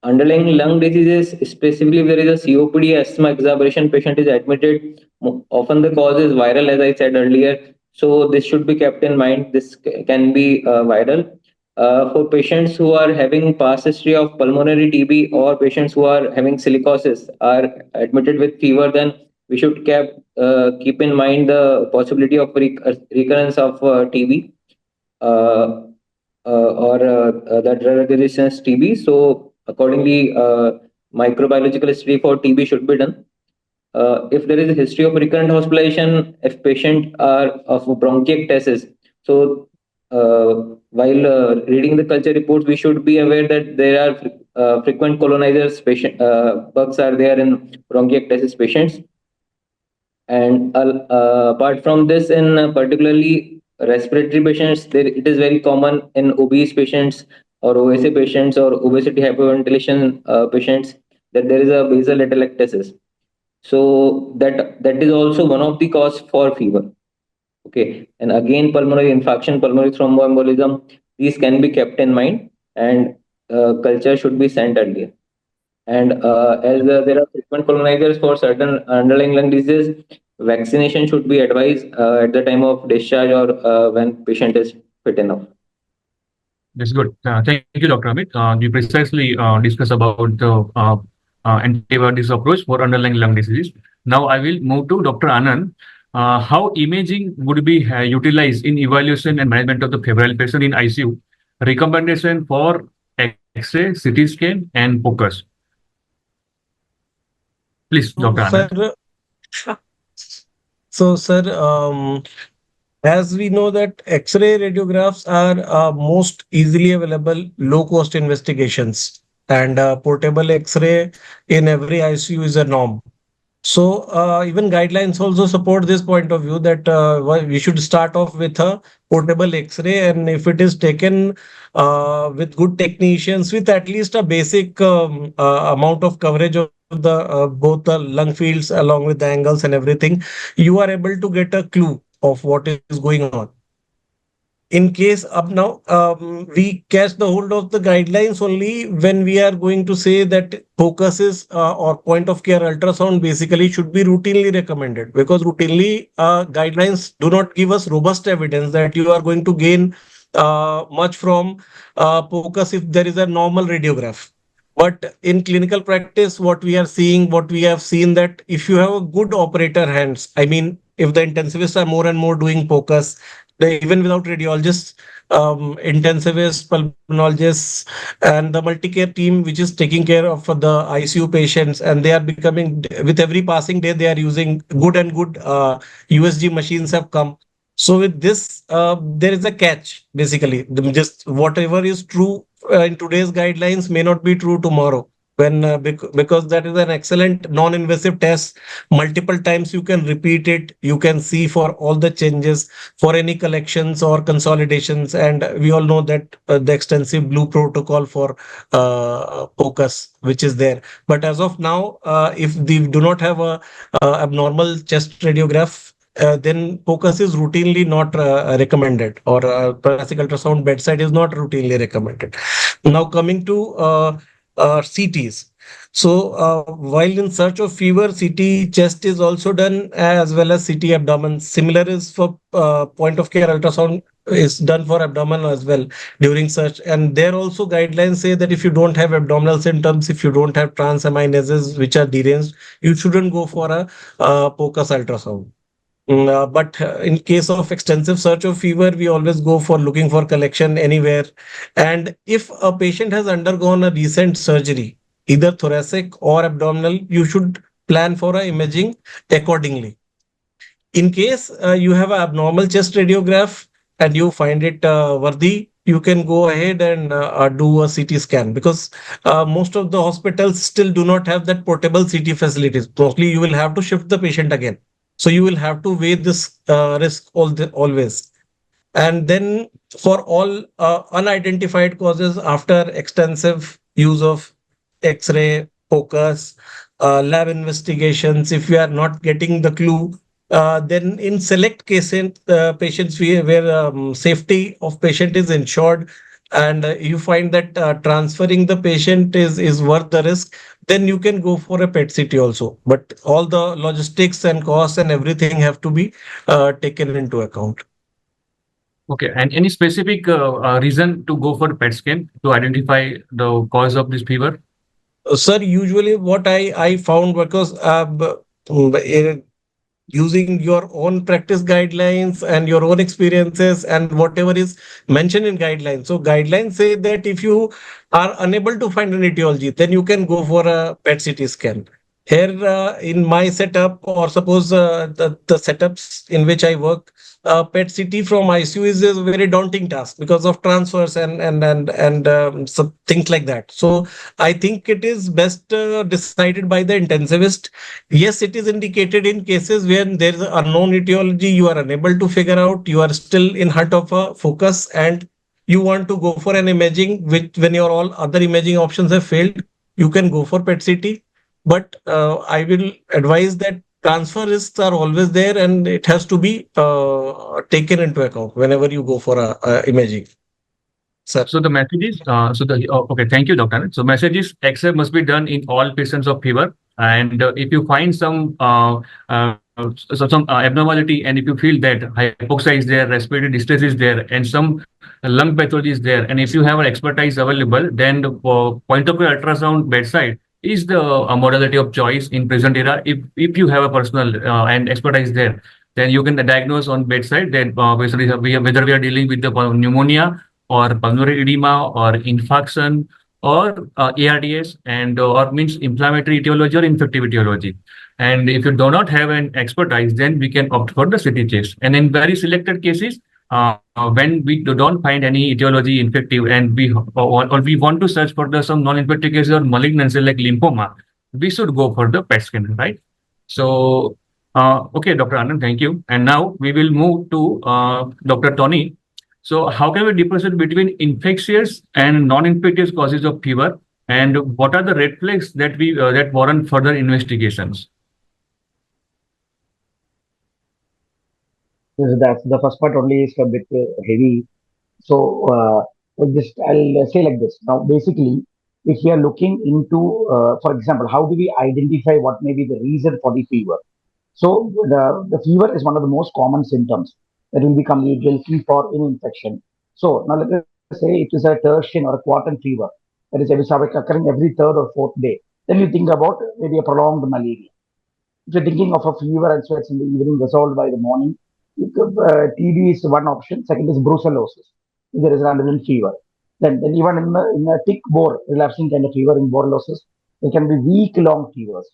Underlying lung diseases, specifically if there is a COPD asthma exacerbation patient is admitted, often the cause is viral, as I said earlier. So this should be kept in mind. This can be viral. For patients who are having past history of pulmonary TB or patients who are having silicosis are admitted with fever, then we should keep in mind the possibility of recurrence of TB or the drug resistance TB. So accordingly, microbiological history for TB should be done. If there is a history of recurrent hospitalization, if patient are of bronchiectasis, so while reading the culture reports, we should be aware that there are frequent colonizers bugs are there in bronchiectasis patients. And apart from this, in particularly respiratory patients, it is very common in obese patients or OSA patients or obesity hyperventilation patients that there is a basal atelectasis. So that is also one of the cause for fever. Okay, and again, pulmonary infarction, pulmonary thromboembolism, these can be kept in mind, and culture should be sent earlier. And as there are frequent colonizers for certain underlying lung diseases, vaccination should be advised at the time of discharge or when patient is fit enough. That's good. Thank you, Dr. Amit. You precisely discuss about the antibiotics approach for underlying lung diseases. Now I will move to Dr. Anand. How imaging would be utilized in evaluation and management of the febrile patient in ICU? Recommendation for X-ray, CT scan, and focus. Please, Dr. Anand. Sir, as we know that X-ray radiographs are most easily available, low-cost investigations, and portable X-ray in every ICU is a norm. So even guidelines also support this point of view that we should start off with a portable X-ray, and if it is taken with good technicians, with at least a basic amount of coverage of the both the lung fields along with the angles and everything, you are able to get a clue of what is going on. In case up now, we catch the hold of the guidelines only when we are going to say that focuses or point of care ultrasound basically should be routinely recommended, because routinely guidelines do not give us robust evidence that you are going to gain much from focus if there is a normal radiograph. But in clinical practice, what we are seeing, what we have seen, that if you have a good operator hands, I mean, if the intensivists are more and more doing focus, even without radiologists, intensivists, pulmonologists, and the multi-care team, which is taking care of the ICU patients, and they are becoming, with every passing day, they are using good and good USG machines have come. So with this, there is a catch, basically. Just whatever is true in today's guidelines may not be true tomorrow. When because that is an excellent non-invasive test, multiple times you can repeat it, you can see for all the changes, for any collections or consolidations, and we all know that the extensive blue protocol for focus which is there. But as of now, if we do not have a abnormal chest radiograph, then focus is routinely not recommended, or thoracic ultrasound bedside is not routinely recommended. Now coming to CTs. So while in search of fever, CT chest is also done, as well as CT abdomen. Similar is for point of care ultrasound is done for abdomen as well during search. And there also guidelines say that if you don't have abdominal symptoms, if you don't have transaminases which are deranged, you shouldn't go for a focus ultrasound. But in case of extensive search of fever, we always go for looking for collection anywhere. And if a patient has undergone a recent surgery, either thoracic or abdominal, you should plan for a imaging accordingly. In case you have an abnormal chest radiograph and you find it worthy, you can go ahead and do a CT scan, because most of the hospitals still do not have that portable CT facilities. Mostly you will have to shift the patient again. So you will have to weigh this risk always. And then for all unidentified causes, after extensive use of X-ray, focus, lab investigations, if we are not getting the clue, then in select cases, patients where safety of patient is ensured, and you find that transferring the patient is worth the risk, then you can go for a PET-CT also. But all the logistics and costs and everything have to be taken into account. Okay, and any specific reason to go for PET scan to identify the cause of this fever? Sir, usually what I found, because using your own practice guidelines and your own experiences and whatever is mentioned in guidelines. So guidelines say that if you are unable to find an etiology, then you can go for a PET-CT scan. Here in my setup, or suppose the setups in which I work, PET-CT from ICU is a very daunting task because of transfers and some things like that. So I think it is best decided by the intensivist. Yes, it is indicated in cases where there is an unknown etiology, you are unable to figure out, you are still in hunt of a focus, and you want to go for an imaging, which when your all other imaging options have failed, you can go for PET-CT. But I will advise that transfer risks are always there, and it has to be taken into account whenever you go for a imaging. Sir. So the message is, okay, thank you, Dr. Anand. So message is X-ray must be done in all patients of fever. And if you find some abnormality, and if you feel that hypoxia is there, respiratory distress is there, and some lung pathology is there, and if you have an expertise available, then the point of care ultrasound bedside is the modality of choice in present era. If you have a personal and expertise there, then you can diagnose on bedside. Then basically whether we are dealing with the pneumonia or pulmonary edema or infarction or ARDS, and or means inflammatory etiology or infective etiology. And if you do not have an expertise, then we can opt for the CT chest. And in very selected cases, when we don't find any etiology infective, and we want to search for some non-infective cases or malignancy like lymphoma, we should go for the PET scan, right? So, okay, Dr. Anand, thank you. And now we will move to Dr. Tony. So, how can we differentiate between infectious and non-infectious causes of fever, and what are the red flags that that warrant further investigations? That's the first part only is a bit heavy. So I'll say like this. Now, basically, if we are looking into, for example, how do we identify what may be the reason for the fever? So the fever is one of the most common symptoms that will become looking for any infection. So now let us say it is a tertian or a quartan fever that is occurring every third or fourth day. Then you think about maybe a prolonged malaria. If you're thinking of a fever and sweats in the evening resolved by the morning, TB is one option. Second is brucellosis. If there is an underlying fever. Then even in a tick bore, relapsing kind of fever in borreliosis, there can be week-long fevers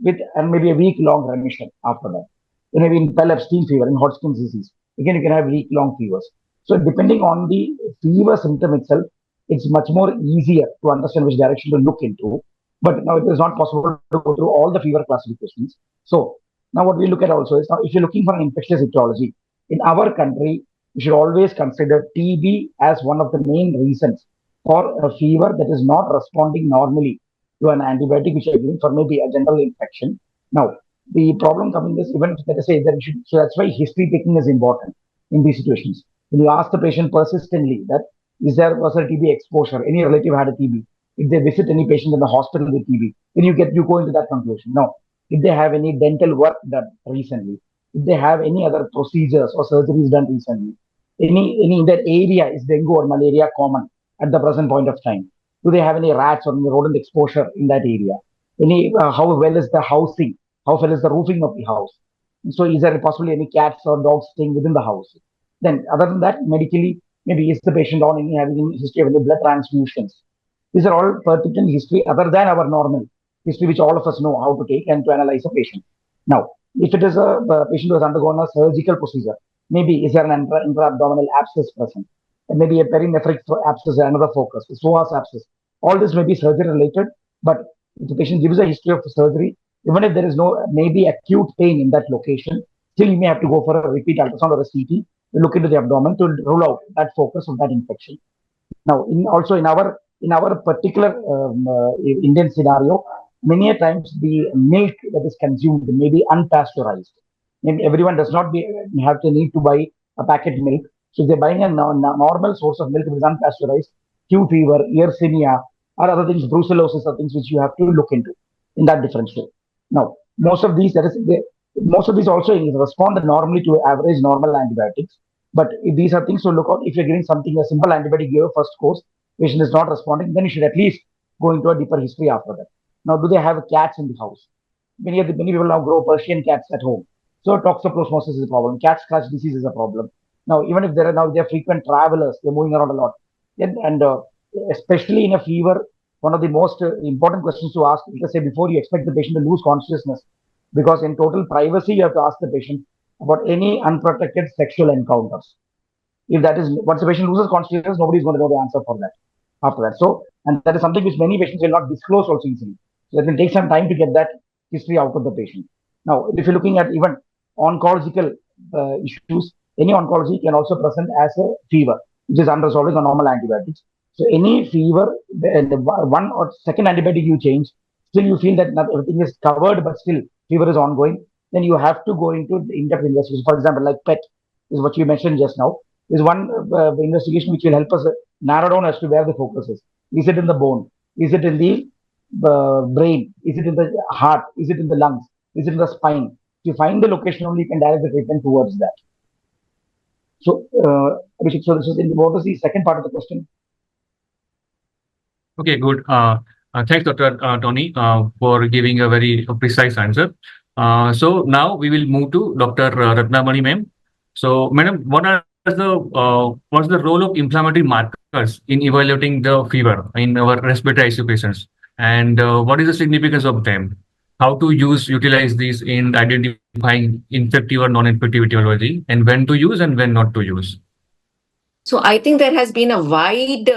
with and maybe a week-long remission after that. Then maybe in Epstein fever, in Hodgkin's disease, again you can have week-long fevers. So depending on the fever symptom itself, it's much more easier to understand which direction to look into. But now it is not possible to go through all the fever classifications. So now what we look at also is now if you're looking for an infectious etiology in our country, we should always consider TB as one of the main reasons for a fever that is not responding normally to an antibiotic which are giving for maybe a general infection. Now, the problem coming is even let us say that we should, so that's why history taking is important in these situations. When you ask the patient persistently that was a TB exposure, any relative had a TB, if they visit any patient in the hospital with TB, then you go into that conclusion. No, if they have any dental work done recently, if they have any other procedures or surgeries done recently, any in that area is dengue or malaria common at the present point of time? Do they have any rats or any rodent exposure in that area? Any how well is the housing? How well is the roofing of the house? So is there possibly any cats or dogs staying within the house? Then other than that, medically, maybe is the patient on any having any history of any blood transfusions? These are all pertinent history other than our normal history, which all of us know how to take and to analyze a patient. Now, if it is a patient who has undergone a surgical procedure, maybe is there an intra-abdominal abscess present? And maybe a perinephric abscess, another focus, psoas abscess. All this may be surgery related, but if the patient gives a history of surgery, even if there is no maybe acute pain in that location, still you may have to go for a repeat ultrasound or a CT, look into the abdomen to rule out that focus of that infection. Now, also in our particular Indian scenario, many a times the milk that is consumed may be unpasteurized. Maybe everyone does not have to need to buy a packet milk. So if they're buying a normal source of milk that is unpasteurized, Q fever, Yersinia, or other things, brucellosis are things which you have to look into in that differential. Now, most of these also respond normally to average normal antibiotics. But these are things to look out. If you're giving something, a simple antibiotic, give first course, patient is not responding, then you should at least go into a deeper history after that. Now, do they have cats in the house? Many people now grow Persian cats at home. So toxoplasmosis is a problem. Cat scratch disease is a problem. Now, even if they're frequent travelers, they're moving around a lot. And especially in a fever, one of the most important questions to ask, let us say before you expect the patient to lose consciousness, because in total privacy, you have to ask the patient about any unprotected sexual encounters. If that is, once the patient loses consciousness, nobody is going to know the answer for that after that. So, and that is something which many patients will not disclose also easily. So it will take some time to get that history out of the patient. Now, if you're looking at even oncological issues, any oncology can also present as a fever, which is unresolved with normal antibiotics. So any fever, the one or second antibiotic you change, still you feel that everything is covered, but still fever is ongoing, then you have to go into the in-depth investigation. For example, like PET is what you mentioned just now, is one investigation which will help us narrow down as to where the focus is. Is it in the bone? Is it in the brain? Is it in the heart? Is it in the lungs? Is it in the spine? If you find the location only, you can direct the treatment towards that. So, Abhishek, so this is what was the second part of the question? Okay, good. Thanks, Dr. Tony, for giving a very precise answer. So now we will move to Dr. Ratnamani, ma'am. So, madam, what's the role of inflammatory markers in evaluating the fever in our respiratory ICU patients, and what is the significance of them? How to utilize these in identifying infective or non-infective etiology, and when to use and when not to use? So I think there has been a wide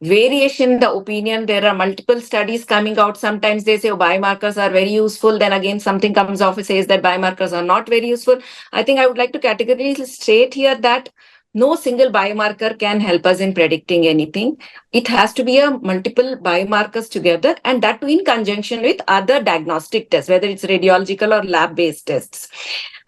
variation in the opinion. There are multiple studies coming out. Sometimes they say biomarkers are very useful. Then again, something comes off and says that biomarkers are not very useful. I think I would like to categorically state here that no single biomarker can help us in predicting anything. It has to be a multiple biomarkers together, and that too in conjunction with other diagnostic tests, whether it's radiological or lab-based tests.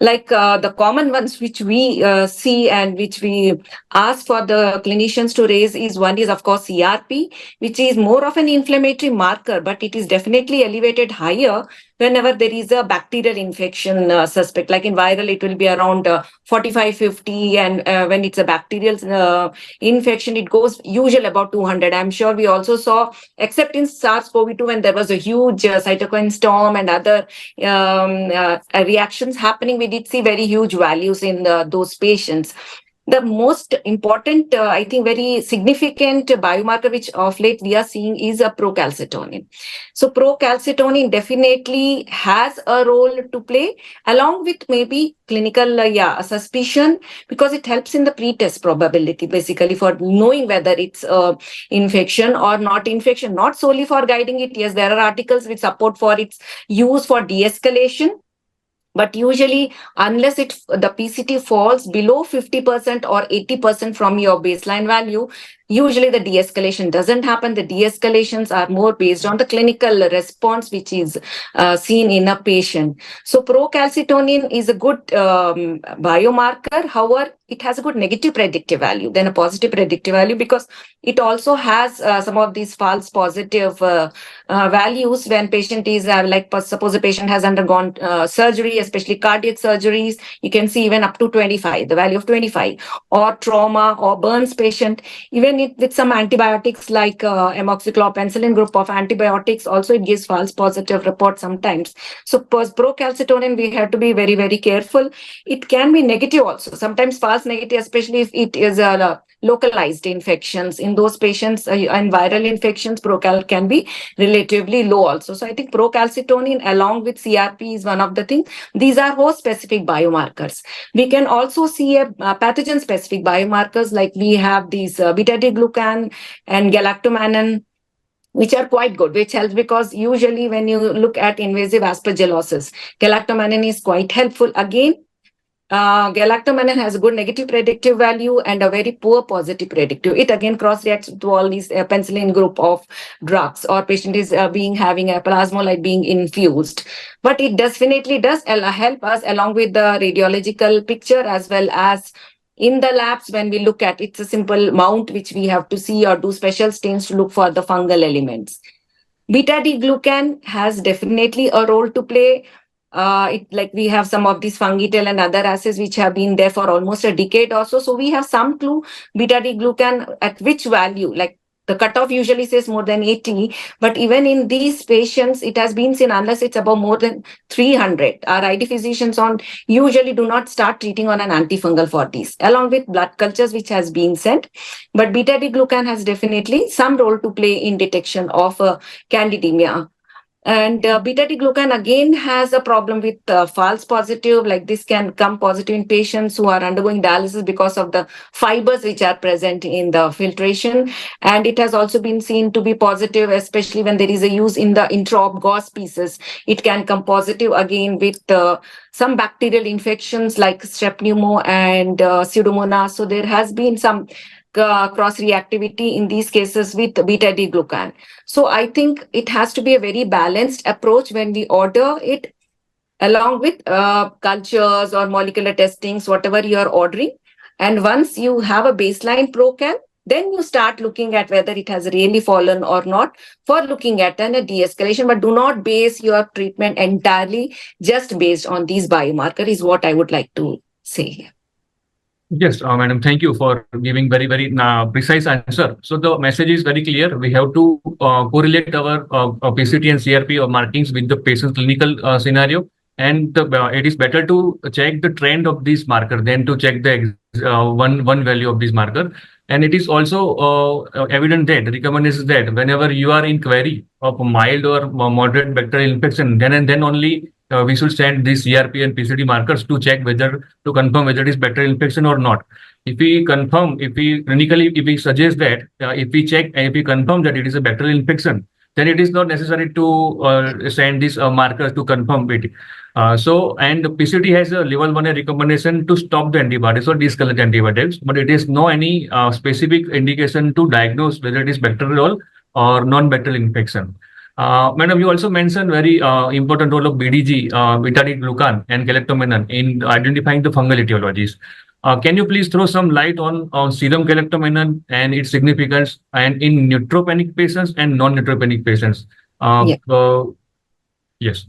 Like the common ones which we see and which we ask for the clinicians to raise is one is of course CRP, which is more of an inflammatory marker, but it is definitely elevated higher whenever there is a bacterial infection suspect. Like in viral, it will be around 45, 50, and when it's a bacterial infection, it goes usually about 200. I'm sure we also saw, except in SARS-CoV-2, when there was a huge cytokine storm and other reactions happening, we did see very huge values in those patients. The most important, I think, very significant biomarker which of late we are seeing is a procalcitonin. So procalcitonin definitely has a role to play, along with maybe clinical suspicion, because it helps in the pretest probability, basically for knowing whether it's infection or not infection, not solely for guiding it. Yes, there are articles which support for its use for de-escalation. But usually, unless the PCT falls below 50% or 80% from your baseline value, usually the de-escalation doesn't happen. The de-escalations are more based on the clinical response, which is seen in a patient. So procalcitonin is a good biomarker. However, it has a good negative predictive value than a positive predictive value, because it also has some of these false positive values when patient is suppose a patient has undergone surgery, especially cardiac surgeries. You can see even up to 25, the value of 25, or trauma or burns patient, even with some antibiotics like amoxicillin penicillin group of antibiotics, also it gives false positive report sometimes. So procalcitonin, we have to be very, very careful. It can be negative also, sometimes false negative, especially if it is localized infections. In those patients and viral infections, procal can be relatively low also. So I think procalcitonin along with CRP is one of the things. These are host specific biomarkers. We can also see a pathogen specific biomarkers, like we have these beta-D-glucan and galactomannan, which are quite good, which helps, because usually when you look at invasive aspergillosis, galactomannan is quite helpful. Again, galactomannan has a good negative predictive value and a very poor positive predictive. It again cross-reacts to all these penicillin group of drugs, or patient is having a plasmolyte being infused. But it definitely does help us along with the radiological picture, as well as in the labs when we look at it's a simple mount which we have to see or do special stains to look for the fungal elements. Beta-D-glucan has definitely a role to play. Like we have some of these fungital and other assays which have been there for almost a decade or so. So we have some clue beta-D-glucan at which value, like the cutoff usually says more than 80, but even in these patients, it has been seen unless it's above more than 300. Our ID physicians usually do not start treating on an antifungal for these, along with blood cultures which has been sent. But beta-D-glucan has definitely some role to play in detection of candidemia. And beta-D-glucan again has a problem with false positive, like this can come positive in patients who are undergoing dialysis because of the fibers which are present in the filtration. And it has also been seen to be positive, especially when there is a use in the intra-op gauze pieces. It can come positive again with some bacterial infections like strep pneumo and pseudomonas. So there has been some cross-reactivity in these cases with beta-D-glucan. So I think it has to be a very balanced approach when we order it, along with cultures or molecular testings, whatever you are ordering. And once you have a baseline procal, then you start looking at whether it has really fallen or not for looking at a de-escalation. But do not base your treatment entirely just based on these biomarkers, is what I would like to say here. Yes, madam, thank you for giving very, very precise answer. So the message is very clear. We have to correlate our PCT and CRP or markings with the patient's clinical scenario. And it is better to check the trend of this marker than to check the one value of this marker. And it is also evident that recommendation that whenever you are in query of mild or moderate bacterial infection, then and then only we should send these CRP and PCD markers to check whether, to confirm whether it is bacterial infection or not. If we confirm, if we clinically, if we suggest that, if we check, if we confirm that it is a bacterial infection, then it is not necessary to send these markers to confirm it. And PCT has a level 1 recommendation to stop the antibiotics or discolored antibiotics, but it is no any specific indication to diagnose whether it is bacterial or non-bacterial infection. Madam, you also mentioned very important role of BDG, beta-glucan and galactomannan in identifying the fungal etiologies. Can you please throw some light on serum galactomannan and its significance, and in neutropenic patients and non-neutropenic patients? Yes.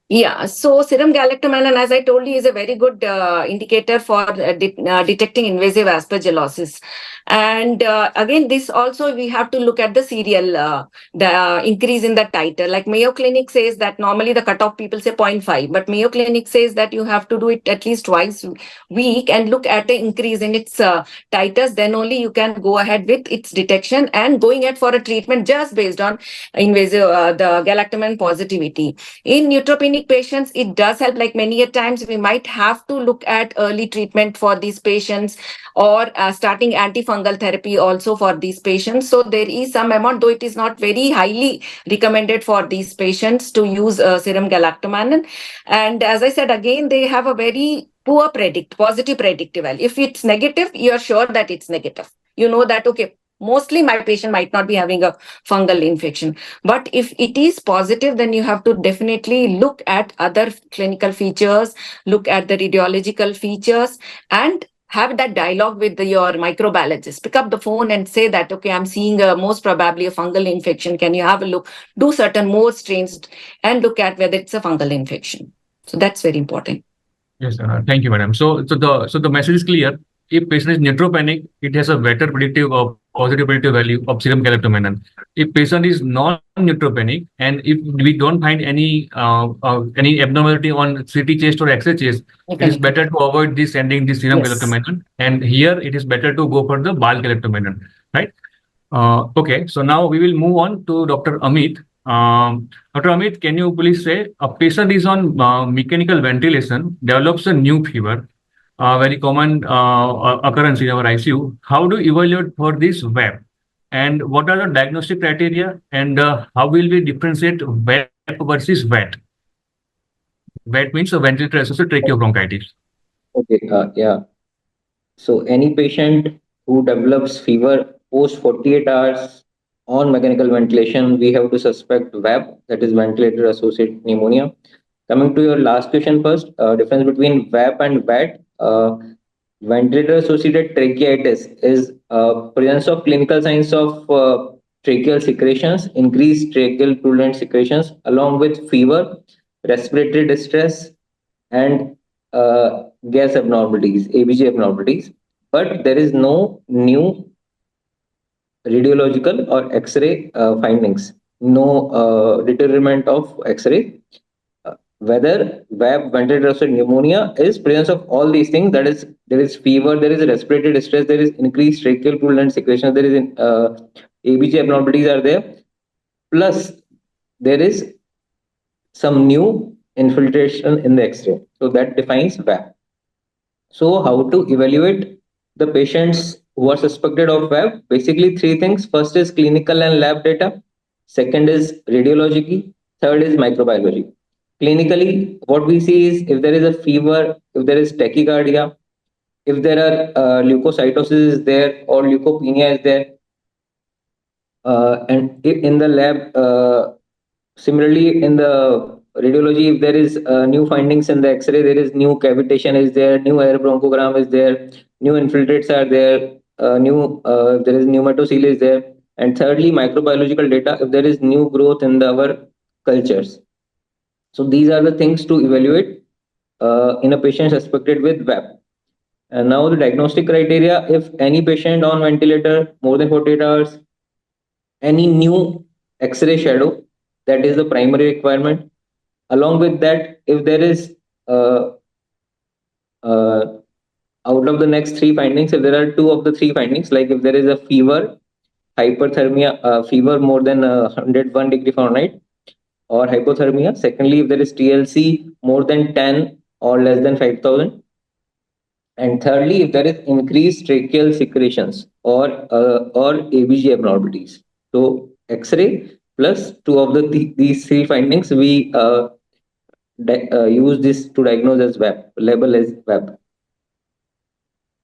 Yeah, so serum galactomannan, as I told you, is a very good indicator for detecting invasive aspergillosis. And again, this also we have to look at the serial, the increase in the titer. Like Mayo Clinic says that normally the cutoff people say 0.5, but Mayo Clinic says that you have to do it at least twice a week and look at the increase in its titers. Then only you can go ahead with its detection and going ahead for a treatment just based on invasive the galactomannan positivity. In neutropenic patients, it does help. Like many a times we might have to look at early treatment for these patients, or starting antifungal therapy also for these patients. So there is some amount, though it is not very highly recommended for these patients to use serum galactomannan. And as I said, again, they have a very poor positive predictive value. If it's negative, you're sure that it's negative. You know that, okay, mostly my patient might not be having a fungal infection. But if it is positive, then you have to definitely look at other clinical features, look at the radiological features, and have that dialogue with your microbiologist. Pick up the phone and say that, okay, I'm seeing most probably a fungal infection. Can you have a look, do certain more strains and look at whether it's a fungal infection. So that's very important. Yes, thank you, madam. So the message is clear. If patient is neutropenic, it has a better predictive or positive predictive value of serum galactomannan. If patient is non-neutropenic, and if we don't find any abnormality on CT chest or X-ray chest, it is better to avoid this sending the serum galactomannan. And here it is better to go for the bulk galactomannan, right? Okay, so now we will move on to Dr. Amit. Dr. Amit, can you please say a patient is on mechanical ventilation, develops a new fever, very common occurrence in our ICU. How do you evaluate for this VAP? And what are the diagnostic criteria? And how will we differentiate VAP versus VAT? VAT means a ventilator-associated tracheobronchitis. Okay, yeah. So any patient who develops fever post 48 hours on mechanical ventilation, we have to suspect VAP, that is ventilator-associated pneumonia. Coming to your last question first, difference between VAP and VAT. Ventilator-associated tracheitis is presence of clinical signs of tracheal secretions, increased tracheal purulent secretions, along with fever, respiratory distress, and gas abnormalities, ABG abnormalities. But there is no new radiological or X-ray findings, no determinant of X-ray. Whether VAP, ventilator-associated pneumonia, is presence of all these things. That is, there is fever, there is respiratory distress, there is increased tracheal purulent secretion, there is ABG abnormalities are there. Plus, there is some new infiltration in the X-ray. So that defines VAP. So how to evaluate the patients who are suspected of VAP? Basically, three things. First is clinical and lab data. Second is radiology. Third is microbiology. Clinically, what we see is if there is a fever, if there is tachycardia, if there are leukocytosis is there or leukopenia is there, and if in the lab, similarly in the radiology, if there is new findings in the X-ray, there is new cavitation is there, new air bronchogram is there, new infiltrates are there, there is pneumatocele is there, and thirdly, microbiological data, if there is new growth in our cultures. So these are the things to evaluate in a patient suspected with VAP. And now the diagnostic criteria, if any patient on ventilator more than 48 hours, any new X-ray shadow, that is the primary requirement. Along with that, if there is out of the next three findings, if there are two of the three findings, like if there is a fever, hyperthermia, fever more than 101 degree Fahrenheit, or hypothermia. Secondly, if there is TLC more than 10 or less than 5,000. And thirdly, if there is increased tracheal secretions or ABG abnormalities. So X-ray plus two of these three findings, we use this to diagnose as WAP, label as WAP.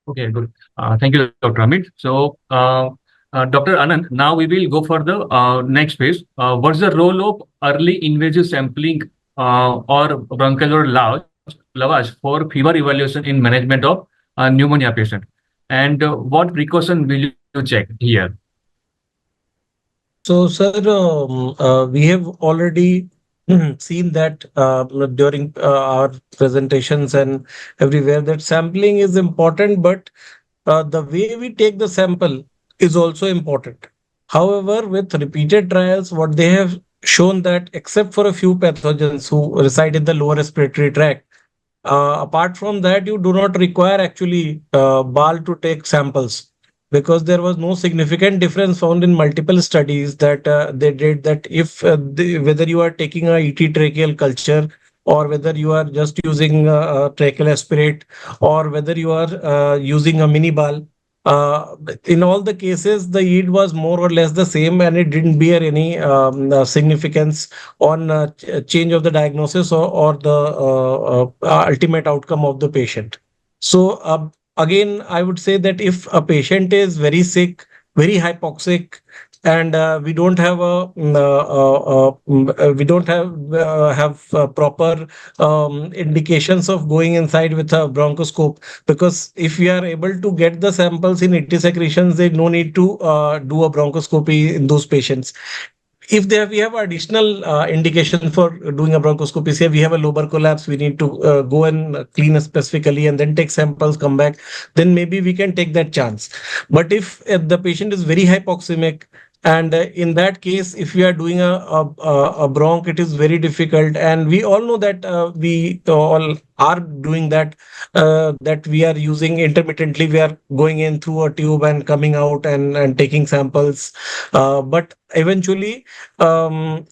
Okay, good. Thank you, Dr. Amit. So, Dr. Anand, now we will go for the next phase. What's the role of early invasive sampling or bronchial lavage for fever evaluation in management of pneumonia patient? And what precaution will you check here? So, sir, we have already seen that during our presentations and everywhere that sampling is important, but the way we take the sample is also important. However, with repeated trials, what they have shown that except for a few pathogens who reside in the lower respiratory tract, apart from that, you do not require actually BAL to take samples because there was no significant difference found in multiple studies that they did that if whether you are taking a ET tracheal culture or whether you are just using a tracheal aspirate or whether you are using a mini BAL. In all the cases, the yield was more or less the same, and it didn't bear any significance on change of the diagnosis or the ultimate outcome of the patient. So, again, I would say that if a patient is very sick, very hypoxic, and we don't have we don't have proper indications of going inside with a bronchoscope, because if we are able to get the samples in 80 secretions, there's no need to do a bronchoscopy in those patients. If we have additional indication for doing a bronchoscopy, say we have a lobar collapse, we need to go and clean specifically and then take samples, come back, then maybe we can take that chance. But if the patient is very hypoxemic, and in that case, if we are doing a bronch, it is very difficult. And we all know that we all are doing that, that we are using intermittently. We are going in through a tube and coming out and taking samples. But eventually,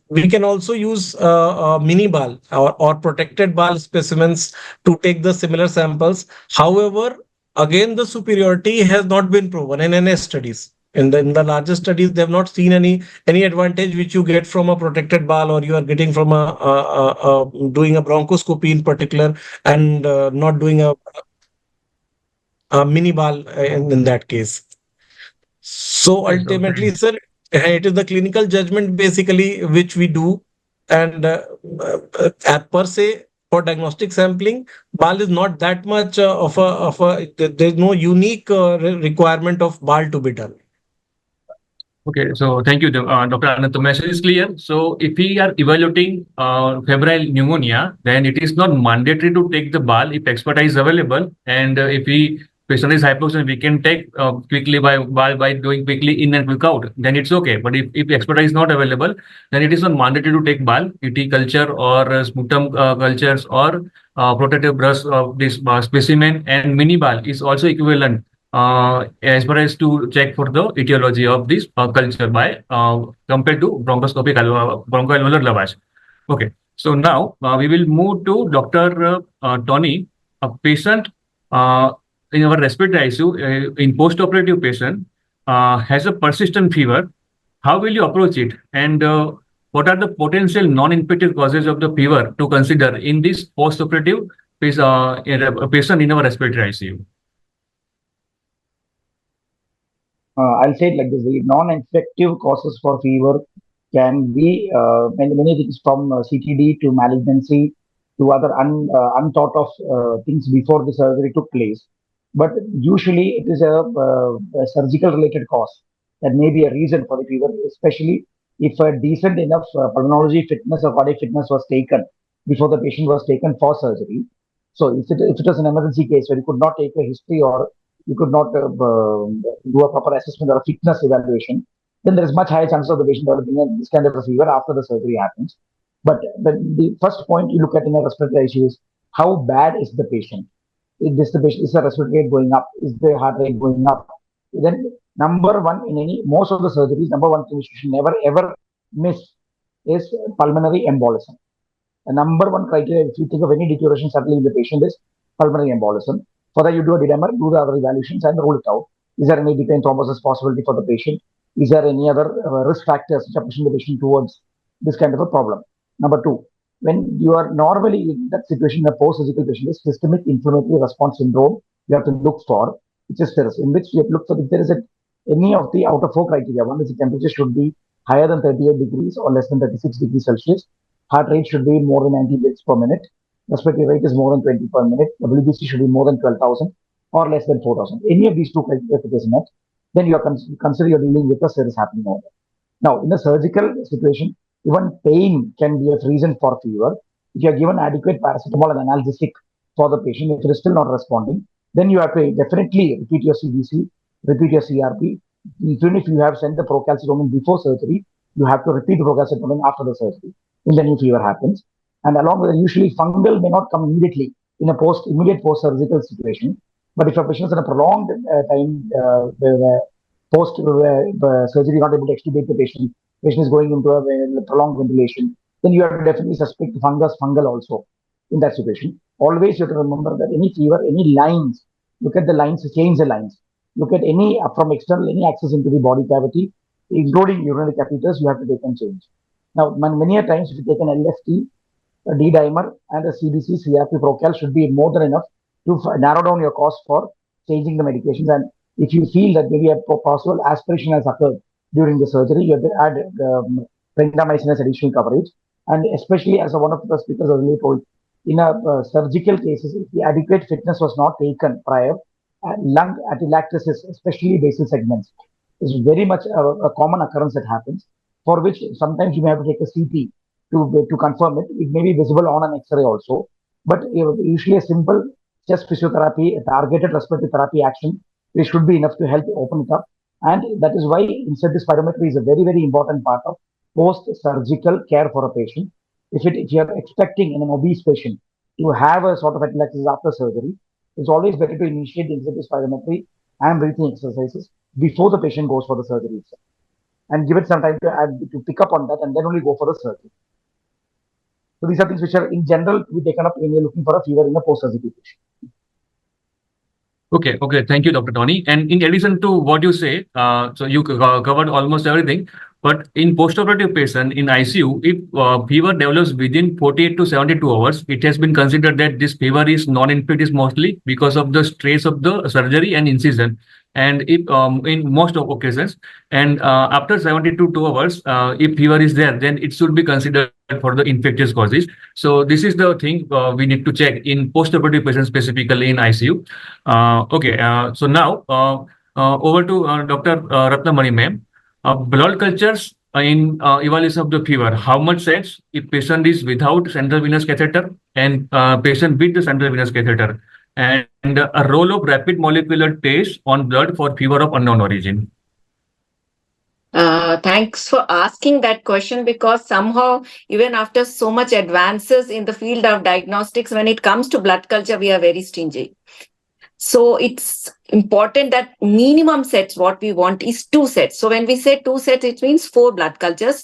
we can also use mini BAL or protected BAL specimens to take the similar samples. However, again, the superiority has not been proven in any studies. In the larger studies, they have not seen any advantage which you get from a protected BAL or you are getting from doing a bronchoscopy in particular, and not doing a mini BAL in that case. So Okay, so ultimately, thanks. sir, it is the clinical judgment basically which we do, and per se for diagnostic sampling, BAL is not that much there's no unique requirement of BAL to be done. Okay, so thank you, Dr. Anand. The message is clear. So if we are evaluating febrile pneumonia, then it is not mandatory to take the BAL if expertise is available. And if we patient is hypoxia, we can take quickly by BAL by doing quickly in and quick out. Then it's okay. But if expertise is not available, then it is not mandatory to take BAL, ET culture or sputum cultures or protective brush of this specimen, and mini BAL is also equivalent as far as to check for the etiology of this culture by compared to bronchoscopic bronchoalveolar lavage. Okay, so now we will move to Dr. Tony, a patient in our respiratory ICU, in post-operative patient has a persistent fever. How will you approach it? And what are the potential non-infective causes of the fever to consider in this post-operative patient in our respiratory ICU? I'll say it like this: the non-infective causes for fever can be many things, from CTD to malignancy to other unthought of things before the surgery took place. But usually it is a surgical related cause that may be a reason for the fever, especially if a decent enough pulmonology fitness or cardiac fitness was taken before the patient was taken for surgery. So if it was an emergency case where you could not take a history or you could not do a proper assessment or a fitness evaluation, then there is much higher chance of the patient developing this kind of a fever after the surgery happens. But the first point you look at in a respiratory issue is how bad is the patient? Is the patient, is the respiratory rate going up? Is the heart rate going up? Then number one in most of the surgeries, number one thing which you should never ever miss is pulmonary embolism. The number one criteria, if you think of any deterioration suddenly in the patient, is pulmonary embolism. For that, you do a D-dimer, do the other evaluations, and rule it out. Is there any deep vein thrombosis possibility for the patient? Is there any other risk factors which are pushing the patient towards this kind of a problem? Number two, when you are normally in that situation, in a post-surgical patient, is systemic inflammatory response syndrome you have to look for, which is stress, in which you have to look for if there is any of the out of four criteria. One is the temperature should be higher than 38 degrees or less than 36 degrees Celsius. Heart rate should be more than 90 beats per minute. Respiratory rate is more than 20 per minute. WBC should be more than 12,000 or less than 4,000. Any of these two criteria, if it is met, then you are consider you're dealing with a serious happening order. Now, in a surgical situation, even pain can be a reason for fever. If you are given adequate paracetamol and analgesic for the patient, if it is still not responding, then you have to definitely repeat your CBC, repeat your CRP. Even if you have sent the procalcitonin before surgery, you have to repeat the procalcitonin after the surgery. When the new fever happens, and along with it, usually fungal may not come immediately in a immediate post-surgical situation. But if a patient is in a prolonged time post surgery not able to extubate the patient is going into a prolonged ventilation, then you have to definitely suspect fungal also in that situation. Always you have to remember that any fever, any lines, look at the lines, change the lines. Look at any from external, any access into the body cavity, including urinary catheters, you have to take and change. Now, many a times if you take an LFT, a D-dimer and a CBC, CRP procal should be more than enough to narrow down your cost for changing the medications. And if you feel that maybe a possible aspiration has occurred during the surgery, you have to add clindamycin as additional coverage. And especially as one of the speakers earlier told, in a surgical cases, if the adequate fitness was not taken prior, lung atelectasis, especially basal segments, is very much a common occurrence that happens, for which sometimes you may have to take a CT to confirm it. It may be visible on an X-ray also, but usually a simple chest physiotherapy, a targeted respiratory therapy action, it should be enough to help open it up. And that is why in-service spirometry is a very, very important part of post-surgical care for a patient. If you are expecting in an obese patient to have a sort of atelectasis after surgery, it's always better to initiate the in-service spirometry and breathing exercises before the patient goes for the surgery itself, and give it some time to pick up on that, and then only go for the surgery. So these are things which are in general to be taken up when you're looking for a fever in a post-surgical patient. Okay. Thank you, Dr. Tony. And in addition to what you say, so you covered almost everything. But in post-operative patient in ICU, if fever develops within 48 to 72 hours, it has been considered that this fever is non-infectious mostly because of the stress of the surgery and incision. And if in most of occasions, and after 72 hours, if fever is there, then it should be considered for the infectious causes. So this is the thing we need to check in post-operative patients, specifically in ICU. So now over to Dr. Ratnamani ma'am. Blood cultures in evaluation of the fever. How much sets if patient is without central venous catheter and patient with the central venous catheter, and a role of rapid molecular test on blood for fever of unknown origin. Thanks for asking that question, because somehow even after so much advances in the field of diagnostics, when it comes to blood culture, we are very stingy. So it's important that minimum sets what we want is 2 sets. So when we say 2 sets, it means 4 blood cultures,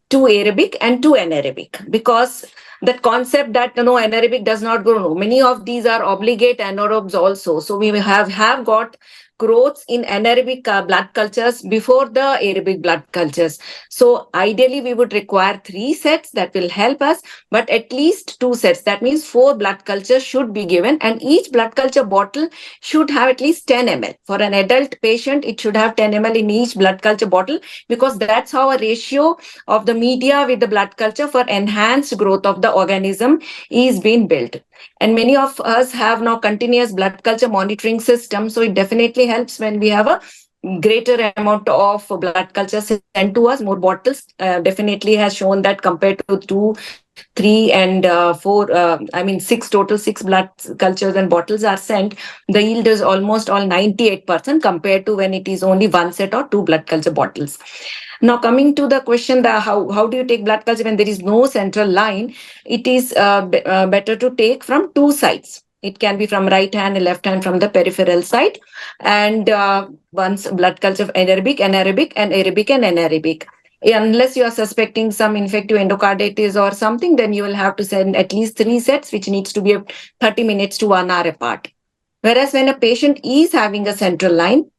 2 aerobic and 2 anaerobic, because that concept that anaerobic does not grow. No, many of these are obligate anaerobes also. So we have got growths in anaerobic blood cultures before the aerobic blood cultures. So ideally we would require 3 sets that will help us, but at least 2 sets. That means 4 blood cultures should be given, and each blood culture bottle should have at least 10 ml. For an adult patient, it should have 10 ml in each blood culture bottle, because that's how a ratio of the media with the blood culture for enhanced growth of the organism is being built. And many of us have now continuous blood culture monitoring system. So it definitely helps when we have a greater amount of blood culture sent to us. More bottles definitely has shown that compared to 2, 3 and 4, 6 total 6 blood cultures and bottles are sent, the yield is almost all 98% compared to when it is only 1 set or 2 blood culture bottles. Now coming to the question that how do you take blood culture when there is no central line? It is better to take from 2 sides. It can be from right hand and left hand from the peripheral side, and once blood culture of anaerobic, and aerobic and anaerobic. Unless you are suspecting some infective endocarditis or something, then you will have to send at least 3 sets, which needs to be 30 minutes to 1 hour apart. Whereas when a patient is having a central line,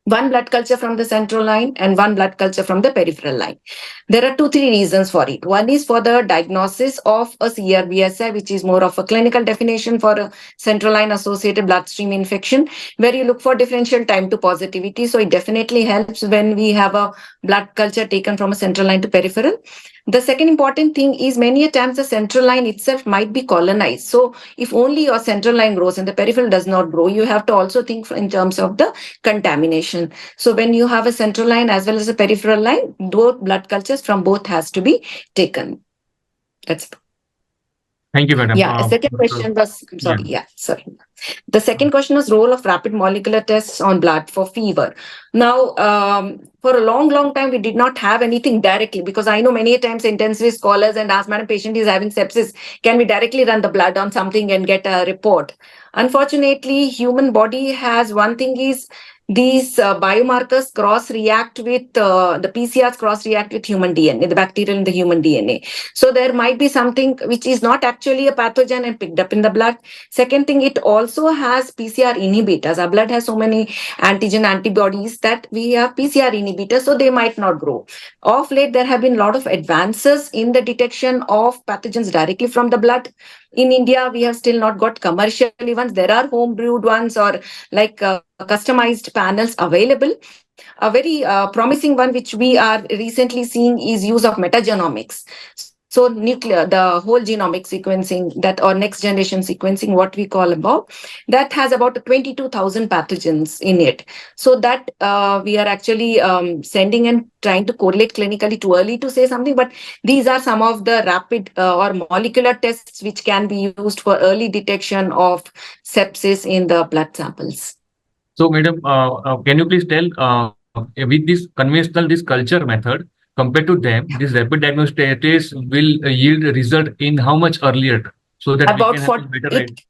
one blood culture from the central line and one blood culture from the peripheral line. There are 2-3 reasons for it. One is for the diagnosis of a CRBSI, which is more of a clinical definition for a central line associated bloodstream infection, where you look for differential time to positivity. So it definitely helps when we have a blood culture taken from a central line to peripheral. The second important thing is many a times the central line itself might be colonized. So if only your central line grows and the peripheral does not grow, you have to also think in terms of the contamination. So when you have a central line as well as a peripheral line, both blood cultures from both has to be taken. That's Thank you, madam. yeah. A second question was, I'm sorry. Yeah, sorry. The second question was role of rapid molecular tests on blood for fever. Now, for a long time, we did not have anything directly, because I know many times intensivist callers and ask, madam, patient is having sepsis. Can we directly run the blood on something and get a report? Unfortunately, human body has one thing is these biomarkers cross-react with, the PCRs cross-react with human DNA, the bacterial in the human DNA. So there might be something which is not actually a pathogen and picked up in the blood. Second thing, it also has PCR inhibitors. Our blood has so many antigen antibodies that we have PCR inhibitors, so they might not grow. Of late, there have been a lot of advances in the detection of pathogens directly from the blood. In India, we have still not got commercial ones. There are home brewed ones or like customized panels available. A very promising one which we are recently seeing is use of metagenomics. So nuclear, the whole genomic sequencing, that or next generation sequencing, what we call about, that has about 22,000 pathogens in it. So that we are actually sending and trying to correlate clinically, too early to say something, but these are some of the rapid or molecular tests which can be used for early detection of sepsis in the blood samples. So, madam, can you please tell with this conventional, this culture method, compared to them, this rapid diagnostic test will yield a result in how much earlier, so that About we can have a better rate?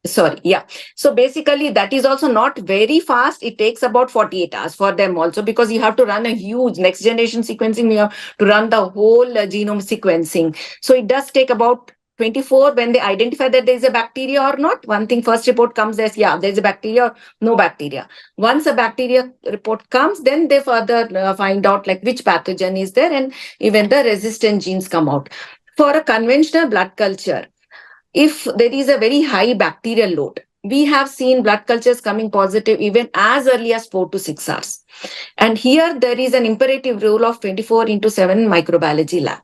Sorry, yeah. So basically, that is also not very fast. It takes about 48 hours for them also, because you have to run a huge next generation sequencing. You have to run the whole genome sequencing. So it does take about 24 when they identify that there is a bacteria or not. One thing, first report comes as, yeah, there's a bacteria or no bacteria. Once a bacteria report comes, then they further find out like which pathogen is there, and even the resistant genes come out. For a conventional blood culture, if there is a very high bacterial load, we have seen blood cultures coming positive even as early as 4 to 6 hours. And here there is an imperative rule of 24/7 microbiology lab.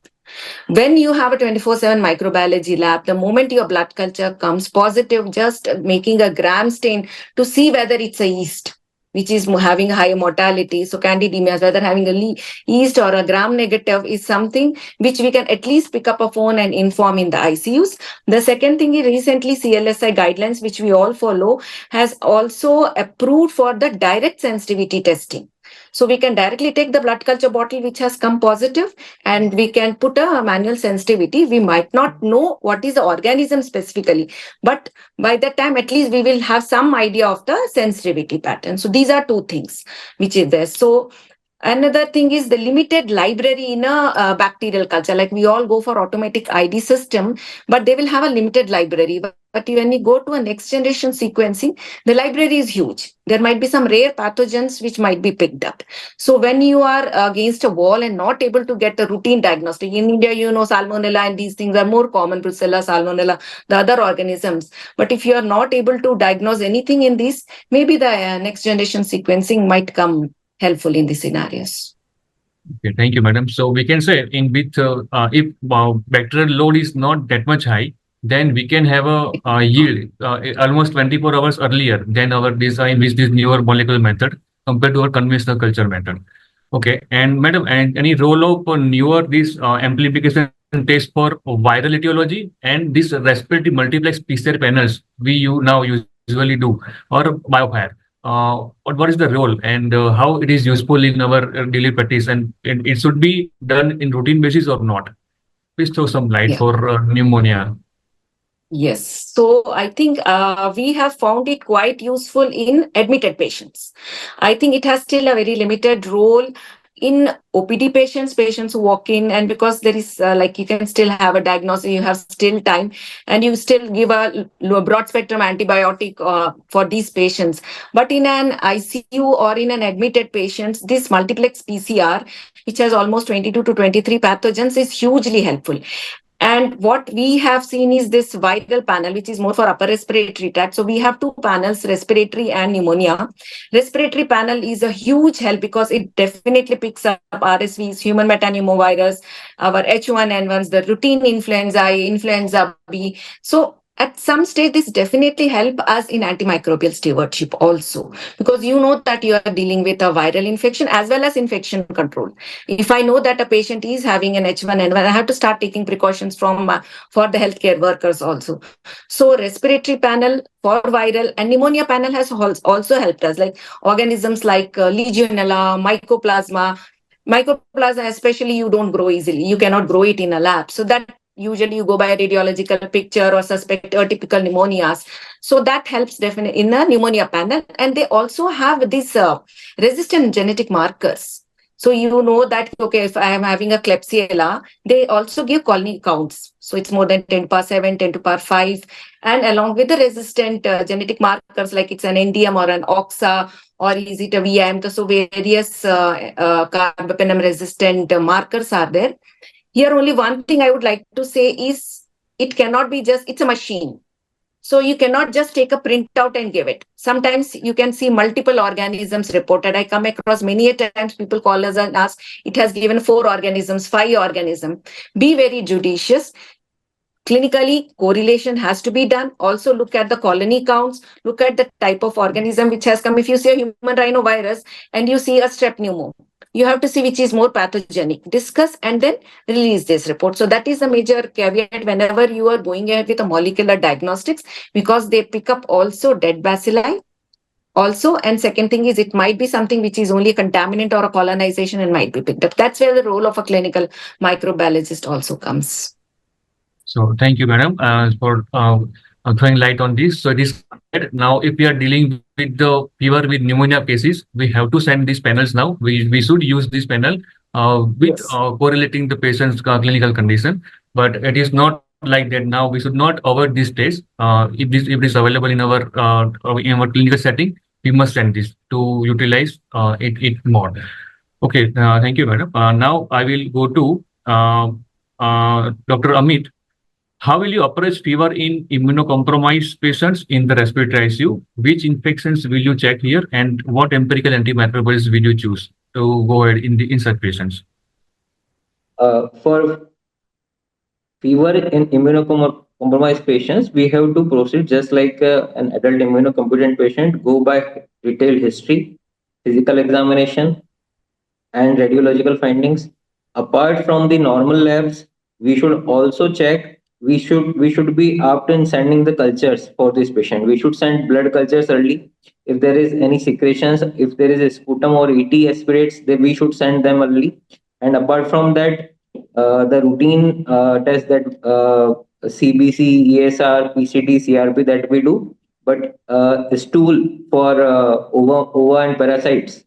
When you have a 24/7 microbiology lab, the moment your blood culture comes positive, just making a gram stain to see whether it's a yeast, which is having higher mortality. So candidemia, whether having a yeast or a gram negative, is something which we can at least pick up a phone and inform in the ICUs. The second thing is recently CLSI guidelines, which we all follow, has also approved for the direct sensitivity testing. So we can directly take the blood culture bottle which has come positive and we can put a manual sensitivity. We might not know what is the organism specifically, but by that time at least we will have some idea of the sensitivity pattern. So these are two things which is there. So another thing is the limited library in a bacterial culture. Like we all go for automatic ID system, but they will have a limited library. But when you go to a next generation sequencing, the library is huge. There might be some rare pathogens which might be picked up. So when you are against a wall and not able to get a routine diagnostic, in India, you know, salmonella and these things are more common, brucella, salmonella, the other organisms. But if you are not able to diagnose anything in these, maybe the next generation sequencing might come helpful in these scenarios. Okay, thank you, madam. So we can say in with if bacterial load is not that much high, then we can have a yield almost 24 hours earlier than our design with this newer molecular method compared to our conventional culture method. Okay, and madam, and any role of newer this amplification test for viral etiology and this respiratory multiplex PCR panels we now usually do, or biofire? What is the role and how it is useful in our daily practice, and it should be done in routine basis or not? Please throw some light for pneumonia. Yes. So I think we have found it quite useful in admitted patients. I think it has still a very limited role in OPD patients who walk in, and because there is like you can still have a diagnosis, you have still time, and you still give a broad spectrum antibiotic for these patients. But in an ICU or in an admitted patients, this multiplex PCR, which has almost 22 to 23 pathogens, is hugely helpful. And what we have seen is this viral panel, which is more for upper respiratory tract. So we have two panels, respiratory and pneumonia. Respiratory panel is a huge help because it definitely picks up RSVs, human metapneumovirus, our H1N1s, the routine influenza A, influenza B. So at some stage, this definitely help us in antimicrobial stewardship also, because you know that you are dealing with a viral infection as well as infection control. If I know that a patient is having an H1N1, I have to start taking precautions from for the healthcare workers also. So respiratory panel for viral and pneumonia panel has also helped us, like organisms like Legionella, Mycoplasma. Mycoplasma, especially, you don't grow easily. You cannot grow it in a lab. So that usually you go by a radiological picture or suspect atypical pneumonias. So that helps definitely in a pneumonia panel. And they also have these resistant genetic markers. So you know that, okay, if I am having a Klebsiella, they also give colony counts. So it's more than 10 to power 7, 10 to power 5. And along with the resistant genetic markers, like it's an NDM or an OXA, or is it a VIM? So various carbapenem resistant markers are there. Here, only one thing I would like to say is it cannot be just, it's a machine. So you cannot just take a printout and give it. Sometimes you can see multiple organisms reported. I come across many times people call us and ask, it has given 4 organisms, 5 organisms. Be very judicious. Clinically, correlation has to be done. Also look at the colony counts, look at the type of organism which has come. If you see a human rhinovirus and you see a strep pneumo, you have to see which is more pathogenic, discuss and then release this report. So that is a major caveat whenever you are going ahead with a molecular diagnostics, because they pick up also dead bacilli also. And second thing is, it might be something which is only a contaminant or a colonization and might be picked up. That's where the role of a clinical microbiologist also comes. So thank you, madam, for throwing light on this. So this now, if we are dealing with the fever with pneumonia cases, we have to send these panels now. We should use this panel with correlating the patient's clinical condition. But it is not like that now. We should not avoid this test. If this is available in our clinical setting, we must send this to utilize it more. Okay, thank you, madam. Now I will go to Dr. Amit. How will you approach fever in immunocompromised patients in the respiratory ICU? Which infections will you check here, and what empirical antimicrobials will you choose to go ahead in such patients? For fever in immunocompromised patients, we have to proceed just like an adult immunocompetent patient, go by detailed history, physical examination, and radiological findings. Apart from the normal labs, we should also check. We should be apt in sending the cultures for this patient. We should send blood cultures early. If there is any secretions, if there is a sputum or ET aspirates, then we should send them early. And apart from that, the routine test that CBC, ESR, PCT, CRP that we do, but stool for ova and parasites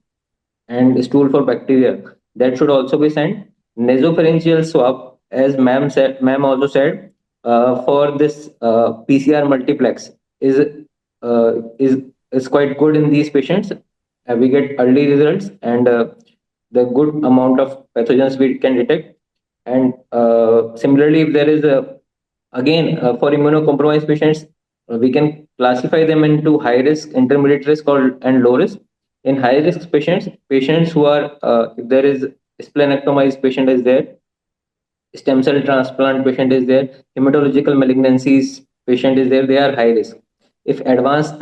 and stool for bacteria, that should also be sent. Nasopharyngeal swab, as ma'am also said, for this PCR multiplex is quite good in these patients. We get early results, and the good amount of pathogens we can detect. And similarly, if there is for immunocompromised patients, we can classify them into high risk, intermediate risk, and low risk. In high risk patients who are, if there is splenectomized patient is there, stem cell transplant patient is there, hematological malignancies patient is there, they are high risk. If advanced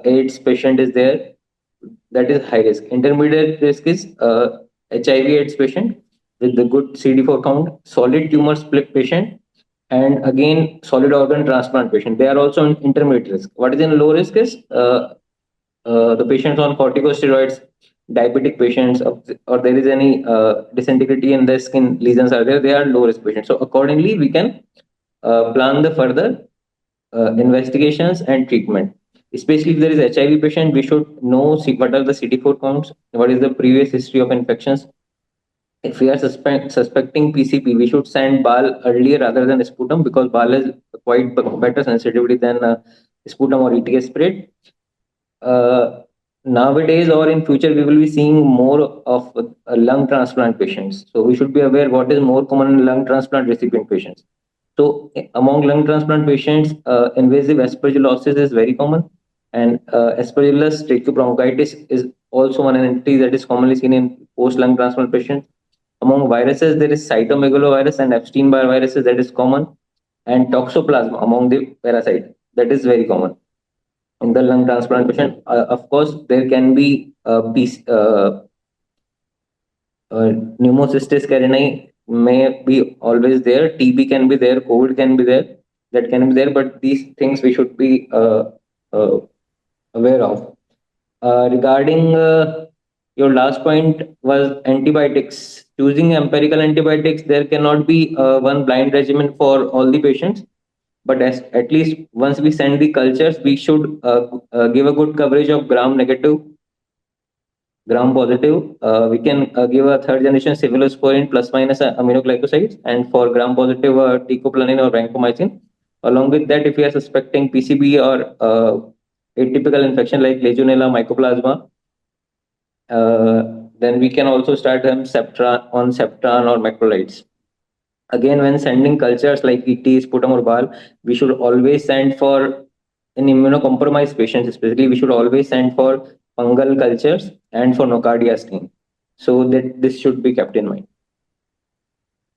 AIDS patient is there, that is high risk. Intermediate risk is HIV AIDS patient with the good CD4 count, solid tumor split patient, and again solid organ transplant patient. They are also in intermediate risk. What is in low risk is the patients on corticosteroids, diabetic patients, or there is any disintegrity in the skin lesions are there, they are low risk patients. So accordingly, we can plan the further investigations and treatment. Especially if there is HIV patient, we should know what are the CD4 counts, what is the previous history of infections, if we are suspecting PCP, we should send BAL earlier rather than sputum, because BAL is quite better sensitivity than sputum or ETS spread. Nowadays or in future, we will be seeing more of lung transplant patients. So we should be aware what is more common in lung transplant recipient patients. So among lung transplant patients, invasive aspergillosis is very common, and Aspergillus tracheobronchitis is also one entity that is commonly seen in post lung transplant patients. Among viruses, there is cytomegalovirus and Epstein-Barr viruses that is common, and toxoplasma among the parasite that is very common in the lung transplant patient. Of course, there can be pneumocystis carinii may be always there. TB can be there. COVID can be there. That can be there. But these things we should be aware of. Regarding your last point was antibiotics. Choosing empirical antibiotics, there cannot be one blind regimen for all the patients. But at least once we send the cultures, we should give a good coverage of gram negative, gram positive. We can give a third generation cephalosporin plus minus aminoglycosides, and for gram positive, teicoplanin or vancomycin. Along with that, if we are suspecting PCB or atypical infection like Legionella, Mycoplasma, then we can also start them Septran or macrolides. Again, when sending cultures like ET, sputum or BAL, we should always send for in immunocompromised patients, especially we should always send for fungal cultures and for nocardia stain. So that this should be kept in mind.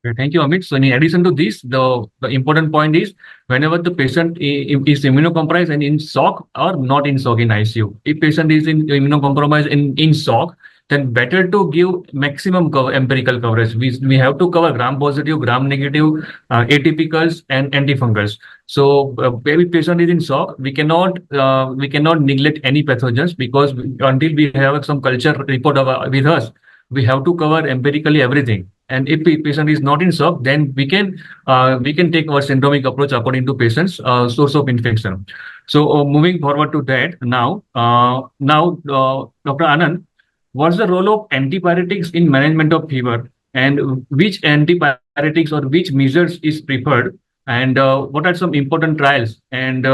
Okay, thank you, Amit. So in addition to this, the important point is whenever the patient is immunocompromised and in shock or not in shock in ICU. If patient is in immunocompromised in shock, then better to give maximum empirical coverage. We have to cover gram positive, gram negative, atypicals and antifungals. So if patient is in shock, we cannot neglect any pathogens, because until we have some culture report with us, we have to cover empirically everything. And if patient is not in shock, then we can take our syndromic approach according to patient's source of infection. So moving forward to that now, Dr. Anand, what's the role of antibiotics in management of fever, and which antibiotics or which measures is preferred, and what are some important trials, and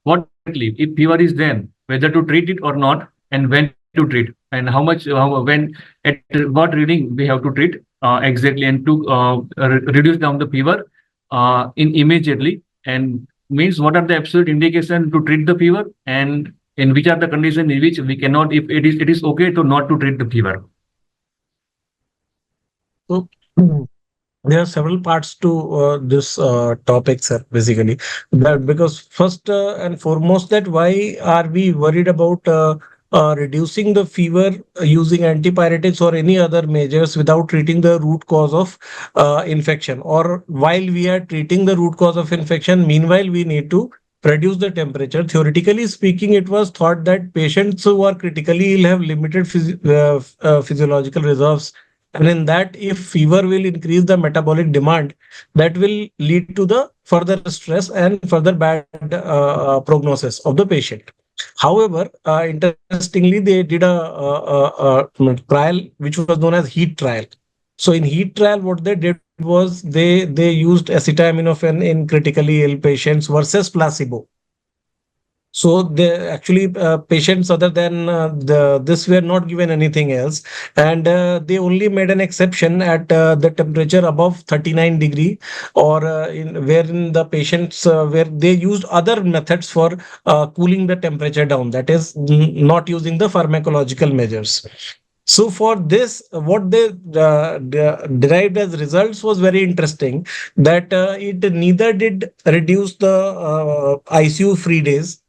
what if fever is there, whether to treat it or not, and when to treat, and how much, when, at what reading we have to treat exactly, and to reduce down the fever in immediately, and means what are the absolute indication to treat the fever, and in which are the conditions in which we cannot, if it is okay to not to treat the fever. So there are several parts to this topic, sir, basically. That because first and foremost, that why are we worried about reducing the fever using antipyretics or any other measures without treating the root cause of infection? Or while we are treating the root cause of infection, meanwhile, we need to reduce the temperature. Theoretically speaking, it was thought that patients who are critically ill have limited physiological reserves. And in that, if fever will increase the metabolic demand, that will lead to the further stress and further bad prognosis of the patient. However, interestingly, they did a trial which was known as heat trial. So in heat trial, what they did was they used acetaminophen in critically ill patients versus placebo. So they actually patients other than this were not given anything else, and they only made an exception at the temperature above 39 degree, or wherein the patients where they used other methods for cooling the temperature down, that is not using the pharmacological measures. So for this, what they derived as results was very interesting, that it neither did reduce the ICU free days,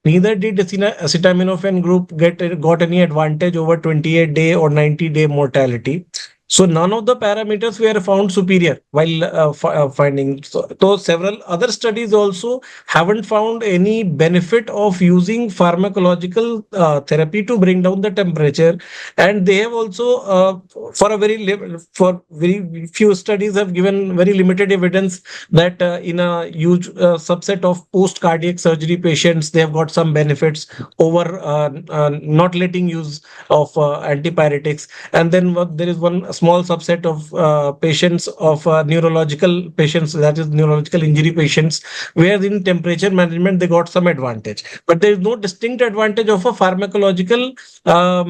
neither did acetaminophen group got any advantage over 28-day or 90-day mortality. So none of the parameters were found superior while finding. So several other studies also haven't found any benefit of using pharmacological therapy to bring down the temperature, and they have also for very few studies have given very limited evidence that in a huge subset of post cardiac surgery patients they have got some benefits over not letting use of antipyretics. And then there is one small subset of patients of neurological patients, that is neurological injury patients, where in temperature management they got some advantage. But there is no distinct advantage of a pharmacological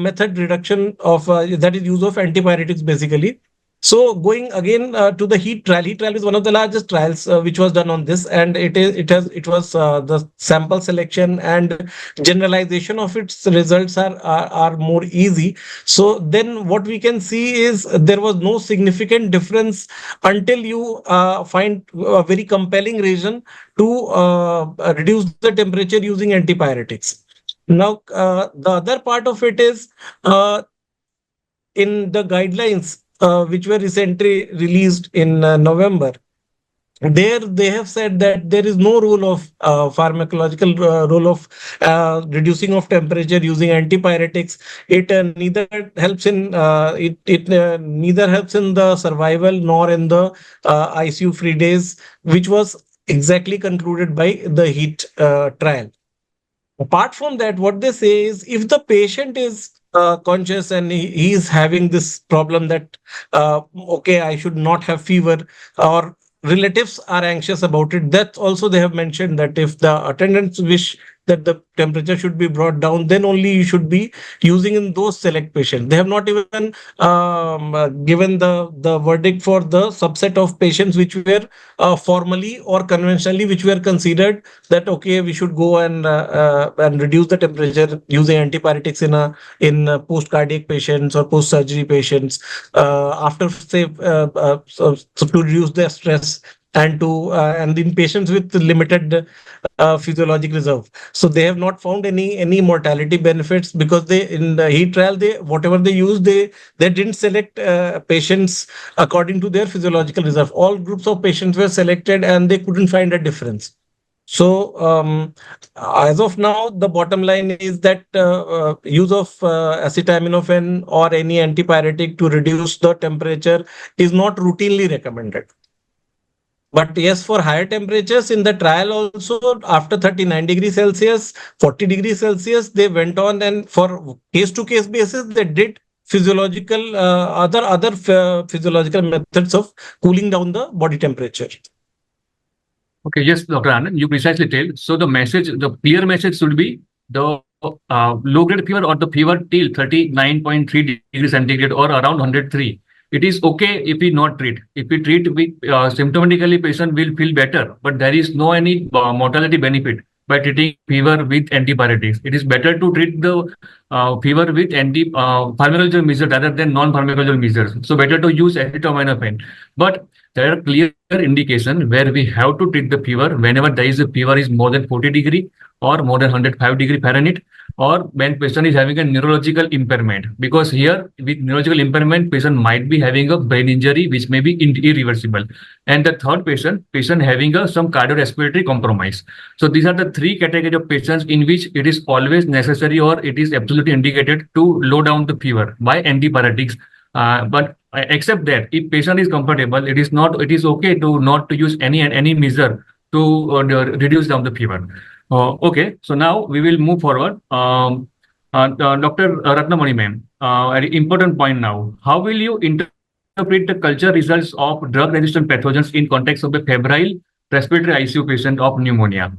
method reduction of that is use of antibiotics basically. So going again to the heat trial. Heat trial is one of the largest trials which was done on this, and it was the sample selection and generalization of its results are more easy. So then what we can see is there was no significant difference until you find a very compelling reason to reduce the temperature using antibiotics. Now the other part of it is in the guidelines which were recently released in November. There they have said that there is no rule of pharmacological rule of reducing of temperature using antibiotics. It neither helps in neither helps in the survival nor in the ICU free days, which was exactly concluded by the heat trial. Apart from that, what they say is if the patient is conscious and he is having this problem that okay, I should not have fever, or relatives are anxious about it, that also they have mentioned that if the attendants wish that the temperature should be brought down, then only you should be using in those select patients. They have not even given the verdict for the subset of patients which were formally or conventionally which were considered that okay, we should go and reduce the temperature using antibiotics in post cardiac patients or post surgery patients after say so to reduce their stress and to and in patients with limited physiologic reserve. So they have not found any mortality benefits because they in the heat trial they whatever they used they didn't select patients according to their physiological reserve. All groups of patients were selected and they couldn't find a difference. So as of now, the bottom line is that use of acetaminophen or any antibiotic to reduce the temperature is not routinely recommended. But yes, for higher temperatures in the trial also after 39 degrees Celsius, 40 degrees Celsius, they went on and for case to case basis, they did physiological other physiological methods of cooling down the body temperature. Okay, yes, Dr. Anand, you precisely tell. So the message, the clear message should be the low-grade fever or the fever till 39.3 degrees centigrade or around 103. It is okay if we not treat. If we treat, we symptomatically patient will feel better, but there is no any mortality benefit by treating fever with antibiotics. It is better to treat the fever with pharmacological measures rather than non-pharmacological measures. So better to use acetaminophen. But there are clear indication where we have to treat the fever whenever there is a fever is more than 40 degree or more than 105 degree Fahrenheit, or when patient is having a neurological impairment, because here with neurological impairment patient might be having a brain injury which may be irreversible, and the third patient having some cardiorespiratory compromise. So these are the three categories of patients in which it is always necessary or it is absolutely indicated to low down the fever by antibiotics. But except that if patient is comfortable, it is okay to not to use any measure to reduce down the fever. Okay, so now we will move forward. Dr. Ratnamani ma'am, an important point now. How will you interpret the culture results of drug-resistant pathogens in context of a febrile respiratory ICU patient of pneumonia?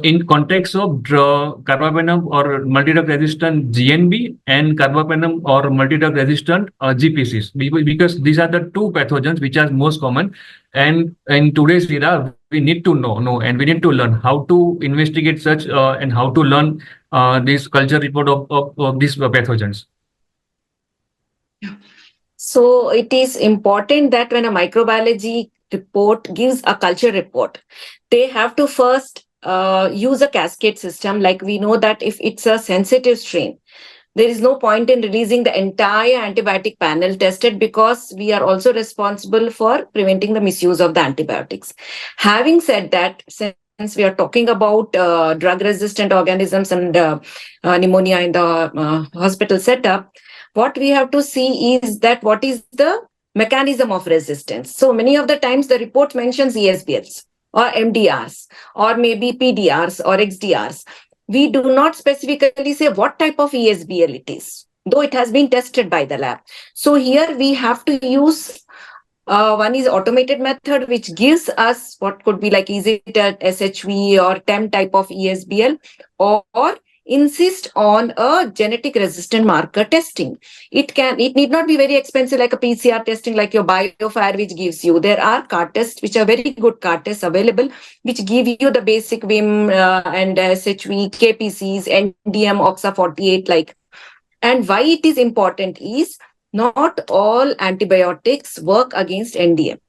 In context of carbapenem or multi-drug resistant GNB and carbapenem or multi-drug resistant GPCs, because these are the two pathogens which are most common. And in today's era, we need to know and we need to learn how to investigate such and how to learn this culture report of these pathogens. So it is important that when a microbiology report gives a culture report, they have to first use a cascade system. Like we know that if it's a sensitive strain, there is no point in releasing the entire antibiotic panel tested because we are also responsible for preventing the misuse of the antibiotics. Having said that, since we are talking about drug-resistant organisms and pneumonia in the hospital setup, what we have to see is that what is the mechanism of resistance. So many of the times the report mentions ESBLs or MDRs or maybe PDRs or XDRs. We do not specifically say what type of ESBL it is. though it has been tested by the lab. So here we have to use one is automated method, which gives us what could be like, is it a SHV or TEM type of ESBL, or insist on a genetic resistant marker testing. It need not be very expensive like a PCR testing, like your BioFire, which gives you. There are card tests, which are very good card tests available, which give you the basic WIM and SHV, KPCs, NDM, OXA48 like. And why it is important is not all antibiotics work against NDM.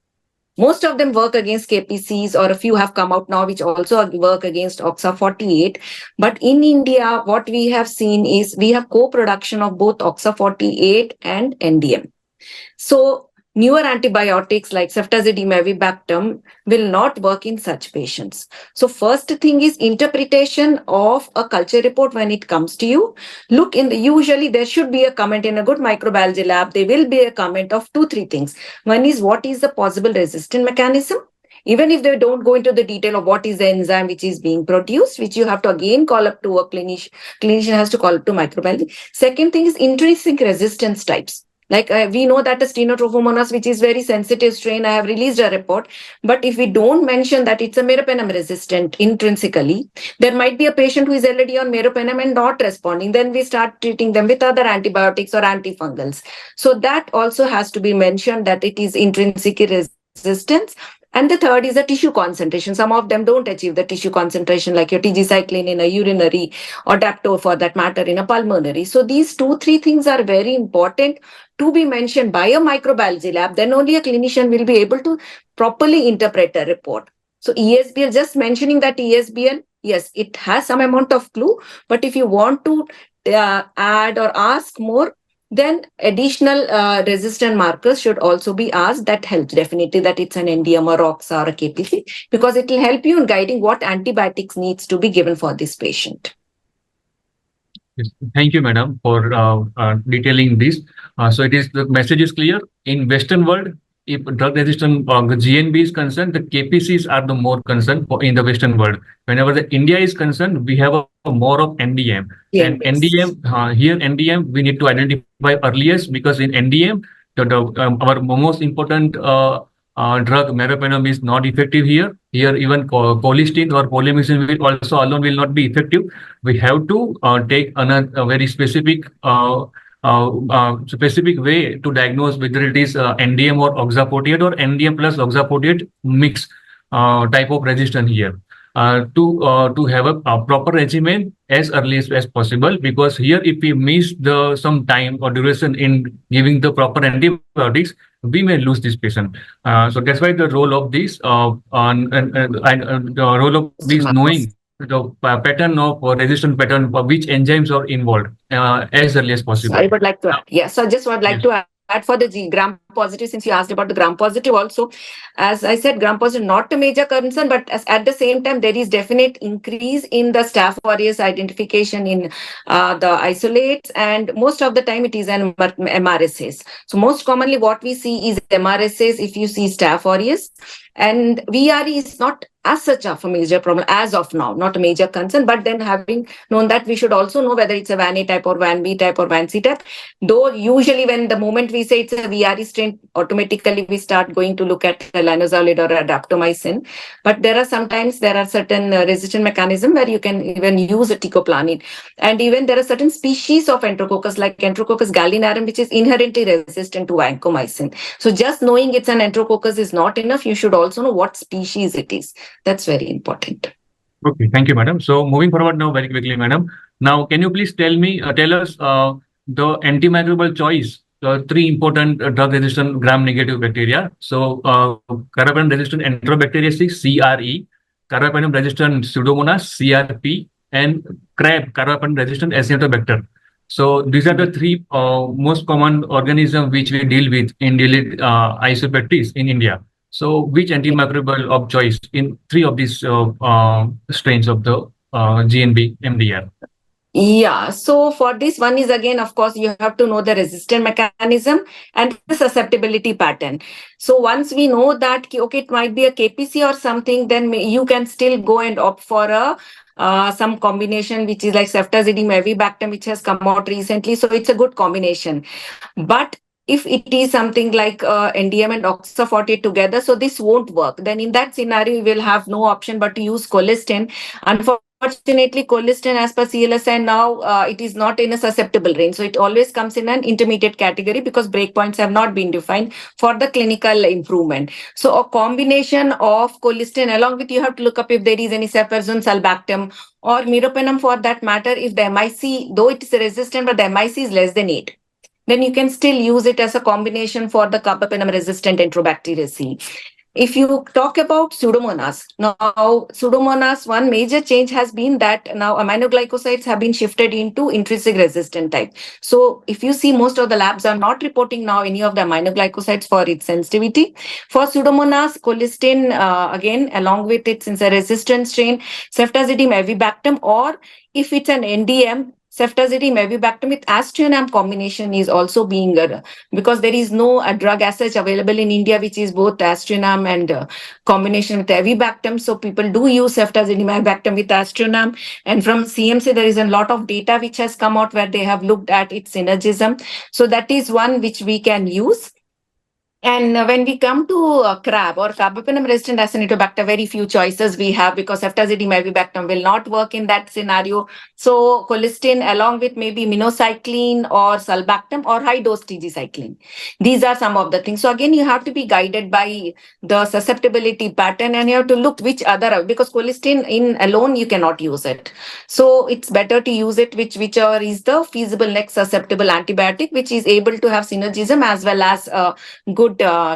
Most of them work against KPCs, or a few have come out now which also work against OXA48. But in India, what we have seen is we have co-production of both OXA48 and NDM. So newer antibiotics like ceftazidime, avibactam will not work in such patients. So first thing is interpretation of a culture report when it comes to you. Look, usually there should be a comment in a good microbiology lab. There will be a comment of 2-3 things. One is, what is the possible resistant mechanism? Even if they don't go into the detail of what is the enzyme which is being produced, which you have to again call up to a clinician has to call up to microbiology. Second thing is intrinsic resistance types. Like we know that a Stenotrophomonas, which is very sensitive strain, I have released a report. But if we don't mention that it's a meropenem resistant intrinsically, there might be a patient who is already on meropenem and not responding. Then we start treating them with other antibiotics or antifungals. So that also has to be mentioned, that it is intrinsic resistance. And the third is the tissue concentration. Some of them don't achieve the tissue concentration, like your TG-cycline in a urinary, or Dapto for that matter in a pulmonary. So these 2-3 things are very important to be mentioned by a microbiology lab. Then only a clinician will be able to properly interpret a report. So ESBL, just mentioning that ESBL, yes, it has some amount of clue. But if you want to add or ask more, then additional resistant markers should also be asked. That helps definitely, that it's an NDM or OXA or a KPC, because it will help you in guiding what antibiotics needs to be given for this patient. Yes. Thank you, madam, for detailing this. So the message is clear. In Western world, if drug resistant GNB is concerned, the KPCs are the more concerned in the Western world. Whenever the India is concerned, we have a more of NDM. Yeah, and yes. NDM, here NDM, we need to identify earliest, because in NDM, our most important drug meropenem is not effective here. Here even colistin or polymyxin will also alone will not be effective. We have to take a very specific way to diagnose whether it is NDM or OXA48 or NDM plus OXA48 mix type of resistance here. To have a proper regimen as early as possible, because here if we miss some time or duration in giving the proper antibiotics, we may lose this patient. So that's why the role of this knowing the pattern of resistant pattern, which enzymes are involved as early as possible. So I would like to add. Yeah, so I just would like to add for the gram positive, since you asked about the gram positive also. As I said, gram positive not a major concern, but at the same time, there is definite increase in the Staph aureus identification in the isolates, and most of the time it is an MRSAs. So most commonly what we see is MRSAs if you see Staph aureus, and VRE is not as such of a major problem as of now, not a major concern. But then, having known that, we should also know whether it's a Van A type or Van B type or Van C type. Though usually when the moment we say it's a VRE strain, automatically we start going to look at linezolid or adaptomycin. But there are certain resistant mechanism where you can even use a ticoplanin. And even there are certain species of enterococcus like Enterococcus gallinarum, which is inherently resistant to vancomycin. So just knowing it's an enterococcus is not enough. You should also know what species it is. That's very important. Okay, thank you, madam. So moving forward now very quickly, madam. Now, can you please tell us the antimicrobial choice, 3 important drug-resistant gram-negative bacteria. So, carbapenem-resistant Enterobacteriaceae, CRE, carbapenem-resistant Pseudomonas, CRP, and CRAB, carbapenem-resistant Acinetobacter. So, these are the 3 most common organisms which we deal with in daily ICU practice in India. So, which antimicrobial of choice in 3 of these strains of the GNB MDR? Yeah, so for this one is again, of course, you have to know the resistant mechanism and the susceptibility pattern. So once we know that, okay, it might be a KPC or something, then you can still go and opt for a some combination which is like ceftazidime avibactam, which has come out recently. So it's a good combination. But if it is something like NDM and oxafortate together, so this won't work. Then in that scenario, you will have no option but to use colistin. Unfortunately, colistin as per CLSI now, it is not in a susceptible range. So it always comes in an intermediate category because breakpoints have not been defined for the clinical improvement. So a combination of colistin along with, you have to look up if there is any ceftazidime, sulbactam or meropenem for that matter. If the MIC, though it is resistant, but the MIC is less than 8, then you can still use it as a combination for the carbapenem resistant Enterobacteriaceae. If you talk about Pseudomonas, now Pseudomonas, one major change has been that now aminoglycosides have been shifted into intrinsic resistant type. So if you see, most of the labs are not reporting now any of the aminoglycosides for its sensitivity. For Pseudomonas, colistin, again, along with it, since a resistant strain, ceftazidime avibactam, or if it's an NDM, ceftazidime avibactam with aztreonam combination is also being, because there is no drug as such available in India, which is both aztreonam and combination with avibactam. So people do use ceftazidime avibactam with aztreonam. And from CMC, there is a lot of data which has come out where they have looked at its synergism. So that is one which we can use. And when we come to CRAB or carbapenem resistant Acinetobacter, very few choices we have because ceftazidime avibactam will not work in that scenario. So colistin along with maybe minocycline or sulbactam or high dose tigecycline. These are some of the things. So again, you have to be guided by the susceptibility pattern and you have to look which other, because colistin in alone you cannot use it. So it's better to use it whichever is the feasible next susceptible antibiotic, which is able to have synergism as well as good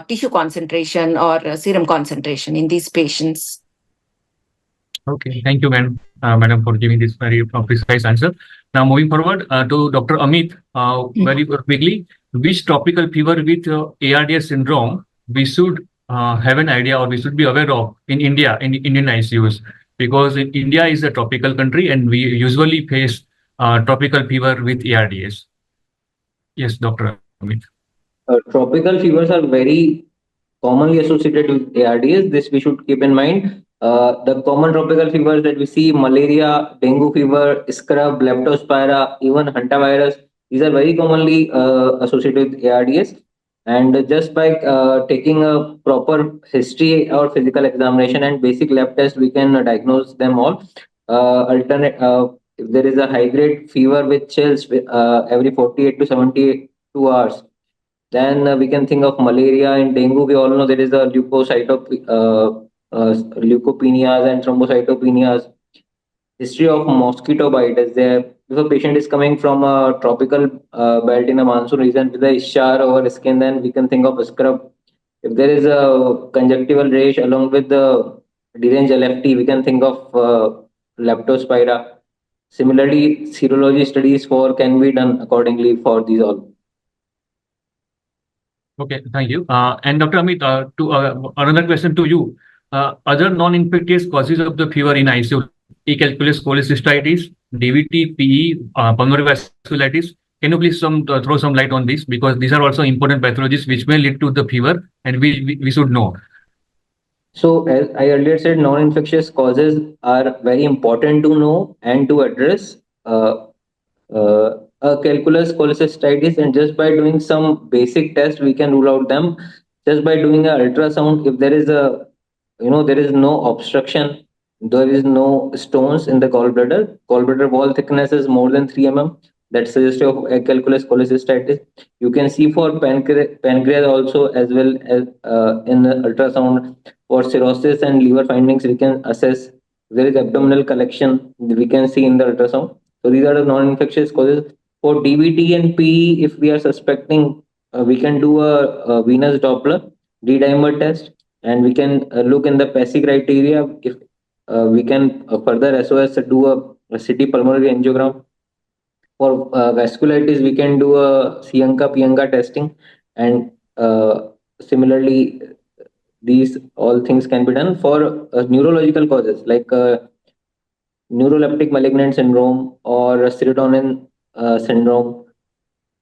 tissue concentration or serum concentration in these patients. Okay, thank you, madam, for giving this very precise answer. Now, moving forward to Dr. Amit, very quickly, which tropical fever with ARDS syndrome we should have an idea or we should be aware of in India, in Indian ICUs? Because India is a tropical country and we usually face tropical fever with ARDS. Yes, Dr. Amit. Tropical fevers are very commonly associated with ARDS. This we should keep in mind. The common tropical fevers that we see: malaria, dengue fever, scrub, leptospira, even hantavirus. These are very commonly associated with ARDS. And just by taking a proper history or physical examination and basic lab test, we can diagnose them all. If there is a high grade fever with chills every 48 to 72 hours, then we can think of malaria and dengue. We all know there is a leukopenias and thrombocytopenias. History of mosquito bite is there. If a patient is coming from a tropical belt in a monsoon region with a scar over skin, then we can think of a scrub. If there is a conjunctival rash along with the deranged LFT, we can think of leptospira. Similarly, serology studies can be done accordingly for these all. Okay, thank you. And Dr. Amit, another question to you. Other non-infectious causes of the fever in ICU, E. calculus cholecystitis, DVT, PE, pulmonary vasculitis. Can you please throw some light on this? Because these are also important pathologies which may lead to the fever and we should know. So, as I earlier said, non-infectious causes are very important to know and to address. Calculus cholecystitis, and just by doing some basic test, we can rule out them. Just by doing an ultrasound, if there is there is no obstruction, there is no stones in the gallbladder wall thickness is more than 3 mm. That suggests of calculus cholecystitis. You can see for pancreas also, as well as in the ultrasound for cirrhosis and liver findings. We can assess. There is abdominal collection. We can see in the ultrasound. So these are the non-infectious causes. For DVT and PE, if we are suspecting, we can do a venous Doppler D-dimer test, and we can look in the PASI criteria. If we can further SOS do a CT pulmonary angiogram. For vasculitis, we can do a Sianka Pianka testing, and similarly, these all things can be done for neurological causes like neuroleptic malignant syndrome or serotonin syndrome,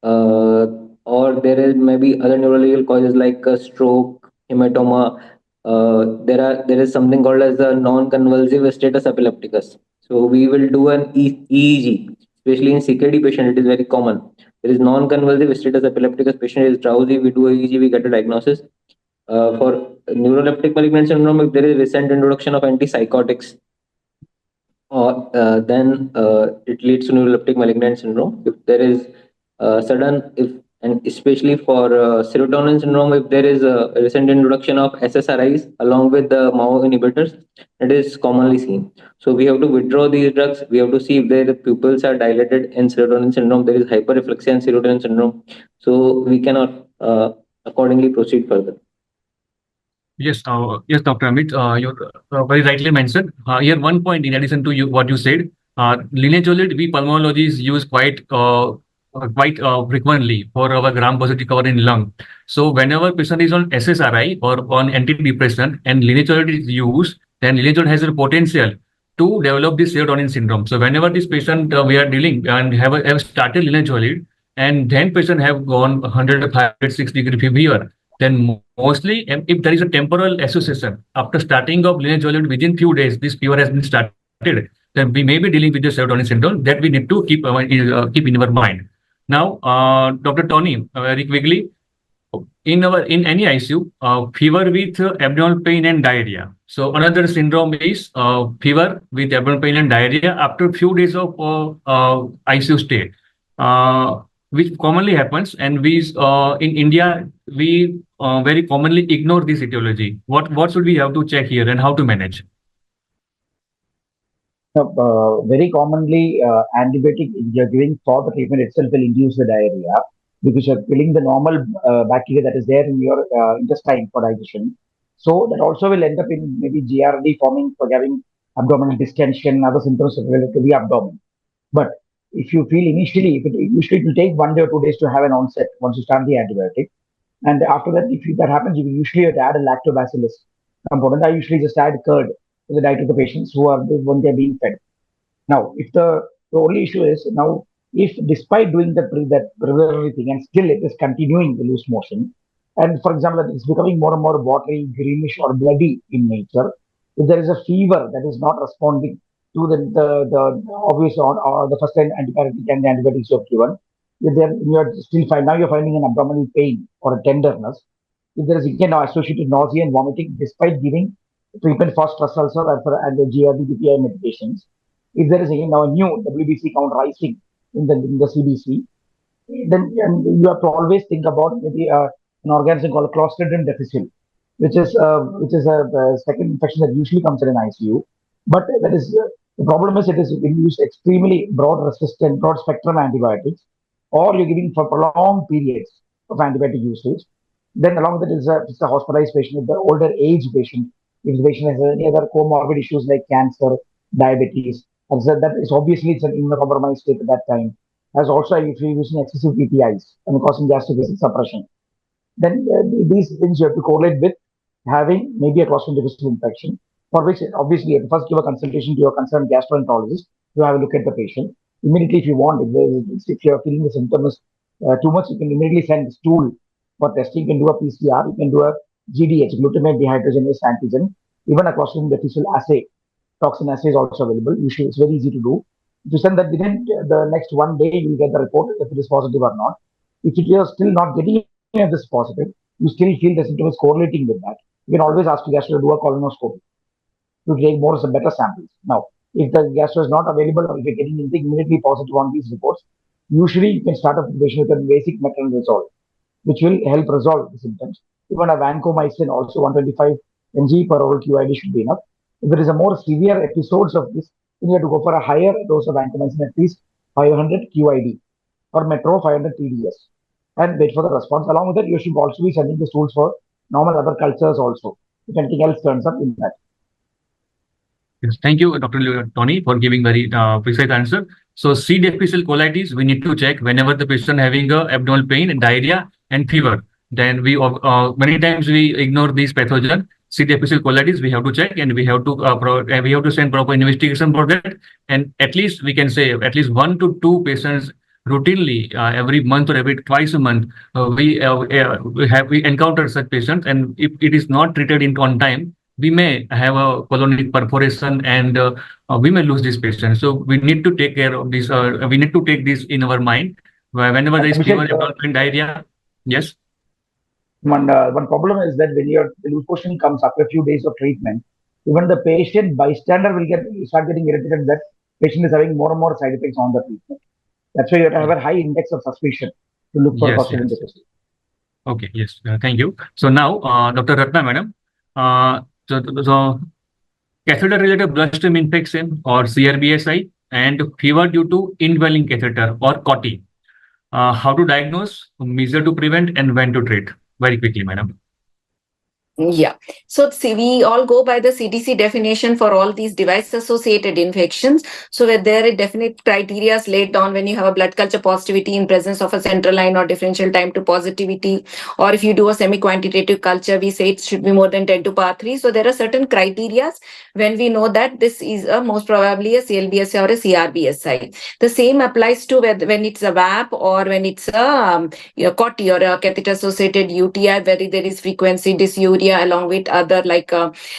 or there is maybe other neurological causes like stroke, hematoma. There is something called as the non-convulsive status epilepticus. So we will do an EEG, especially in CKD patient. It is very common. There is non-convulsive status epilepticus patient is drowsy. We do a EEG, we get a diagnosis. For neuroleptic malignant syndrome, if there is recent introduction of antipsychotics, or then it leads to neuroleptic malignant syndrome. If there is sudden, if and especially for serotonin syndrome, if there is a recent introduction of SSRIs along with the MAO inhibitors, it is commonly seen. So we have to withdraw these drugs. We have to see if the pupils are dilated in serotonin syndrome. There is hyperreflexia in serotonin syndrome. So we cannot accordingly proceed further. Yes, Dr. Amit, you very rightly mentioned. Here, one point in addition to what you said, linezolid we pulmonologists use quite frequently for our gram-positive cover in lung. So whenever patient is on SSRI or on antidepressant and linezolid is used, then linezolid has a potential to develop this serotonin syndrome. So whenever this patient we are dealing and have started linezolid, and then patient have gone 106 degree fever, then mostly if there is a temporal association after starting of linezolid within few days, this fever has been started, then we may be dealing with the serotonin syndrome that we need to keep in our mind. Now, Dr. Tony, very quickly, in any ICU, fever with abdominal pain and diarrhea. So another syndrome is fever with abdominal pain and diarrhea after few days of ICU stay, which commonly happens, and we in India we very commonly ignore this etiology. What should we have to check here and how to manage? Very commonly, antibiotic you're giving for the treatment itself will induce the diarrhea because you're killing the normal bacteria that is there in your intestine for digestion. So that also will end up in maybe GRD forming for having abdominal distension, other symptoms related to the abdomen. But if you feel initially, usually it will take 1 day or 2 days to have an onset once you start the antibiotic. And after that, if that happens, you usually have to add a lactobacillus component. I usually just add curd to the diet of the patients when they're being fed. Now, if the only issue is now, if despite doing that preliminary thing and still it is continuing the loose motion, and for example, it's becoming more and more watery, greenish, or bloody in nature, if there is a fever that is not responding to the obvious or the first line antibiotic and the antibiotics you have given, then you're still fine. Now you're finding an abdominal pain or a tenderness. If there is again now associated nausea and vomiting, despite giving treatment for stress ulcer and the GRD DPI medications, if there is again now a new WBC count rising in the CBC, then you have to always think about maybe an organism called Clostridium difficile, which is a second infection that usually comes in an ICU. But that is the problem is it is when you use extremely broad spectrum antibiotics, or you're giving for prolonged periods of antibiotic usage. Then along with it is a hospitalized patient, the older age patient, if the patient has any other comorbid issues like cancer, diabetes, and so that is obviously it's an immunocompromised state at that time. As also if you're using excessive PPIs and causing gastric acid suppression, then these things you have to correlate with having maybe a Clostridium difficile infection, for which obviously you have to first give a consultation to your concerned gastroenterologist to have a look at the patient. Immediately, if you want, if you're feeling the symptoms too much, you can immediately send stool for testing. You can do a PCR, you can do a GDH, glutamate dehydrogenase antigen, even a Clostridium difficile assay. Toxin assay is also available. Usually, it's very easy to do. If you send that within the next 1 day, you get the report if it is positive or not. If you are still not getting any of this positive, you still feel the symptoms correlating with that, you can always ask your gastro to do a colonoscopy to take more better samples. Now, if the gastro is not available or if you're getting anything immediately positive on these reports, usually you can start off the patient with a basic metronidazole, which will help resolve the symptoms. Even a vancomycin, also 125 mg per oral QID should be enough. If there is a more severe episodes of this, then you have to go for a higher dose of vancomycin, at least 500 QID or metro 500 TDS, and wait for the response. Along with that, you should also be sending the stools for normal other cultures also, if anything else turns up in that. Yes, thank you, Dr. Tony, for giving very precise answer. So C. difficile colitis, we need to check whenever the patient having a abdominal pain, diarrhea, and fever. Then we many times we ignore these pathogen. C. difficile colitis, we have to check, and we have to send proper investigation for that. And at least we can say at least 1 to 2 patients routinely every month or every twice a month we encounter such patients, and if it is not treated on time, we may have a colonic perforation and we may lose this patient. So we need to take care of this. We need to take this in our mind whenever there is fever, Abhishek, abdomen, diarrhea. Yes. one problem is that when your loose motion comes after a few days of treatment, even the patient bystander will start getting irritated that patient is having more and more side effects on the treatment. That's why you have to have a high index of suspicion to look for Yes. causative Yes. indicators. Okay. Yes. Thank you. So now, Dr. Ratna, madam. Uh, so catheter-related bloodstream infection or CRBSI and fever due to indwelling catheter or COTI. How to diagnose, measure to prevent, and when to treat? Very quickly, madam. Yeah. So see, we all go by the CDC definition for all these device-associated infections. So where there are definite criteria laid down when you have a blood culture positivity in presence of a central line or differential time to positivity, or if you do a semi-quantitative culture, we say it should be more than 10 to power 3. So there are certain criteria when we know that this is a most probably a CLBSI or a CRBSI. The same applies to when it's a VAP or when it's a COTI or a catheter-associated UTI, where there is frequency dysuria along with other like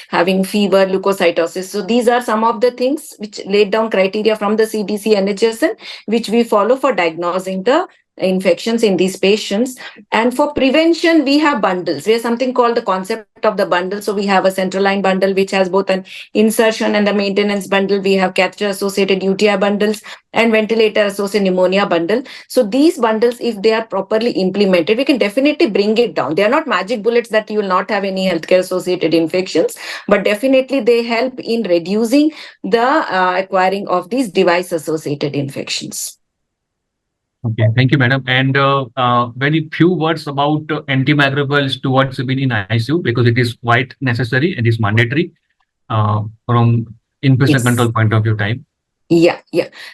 having fever, leukocytosis. So these are some of the things which laid down criteria from the CDC NHSN, which we follow for diagnosing the infections in these patients. And for prevention, we have bundles. We have something called the concept of the bundle. So we have a central line bundle, which has both an insertion and a maintenance bundle. We have catheter associated UTI bundles and ventilator associated pneumonia bundle. So these bundles, if they are properly implemented, we can definitely bring it down. They are not magic bullets that you will not have any healthcare associated infections, but definitely they help in reducing the acquiring of these device associated infections. Okay, thank you, madam. And very few words about antimicrobial stewardship in ICU because it is quite necessary and is mandatory from infection control point of view time. Yeah.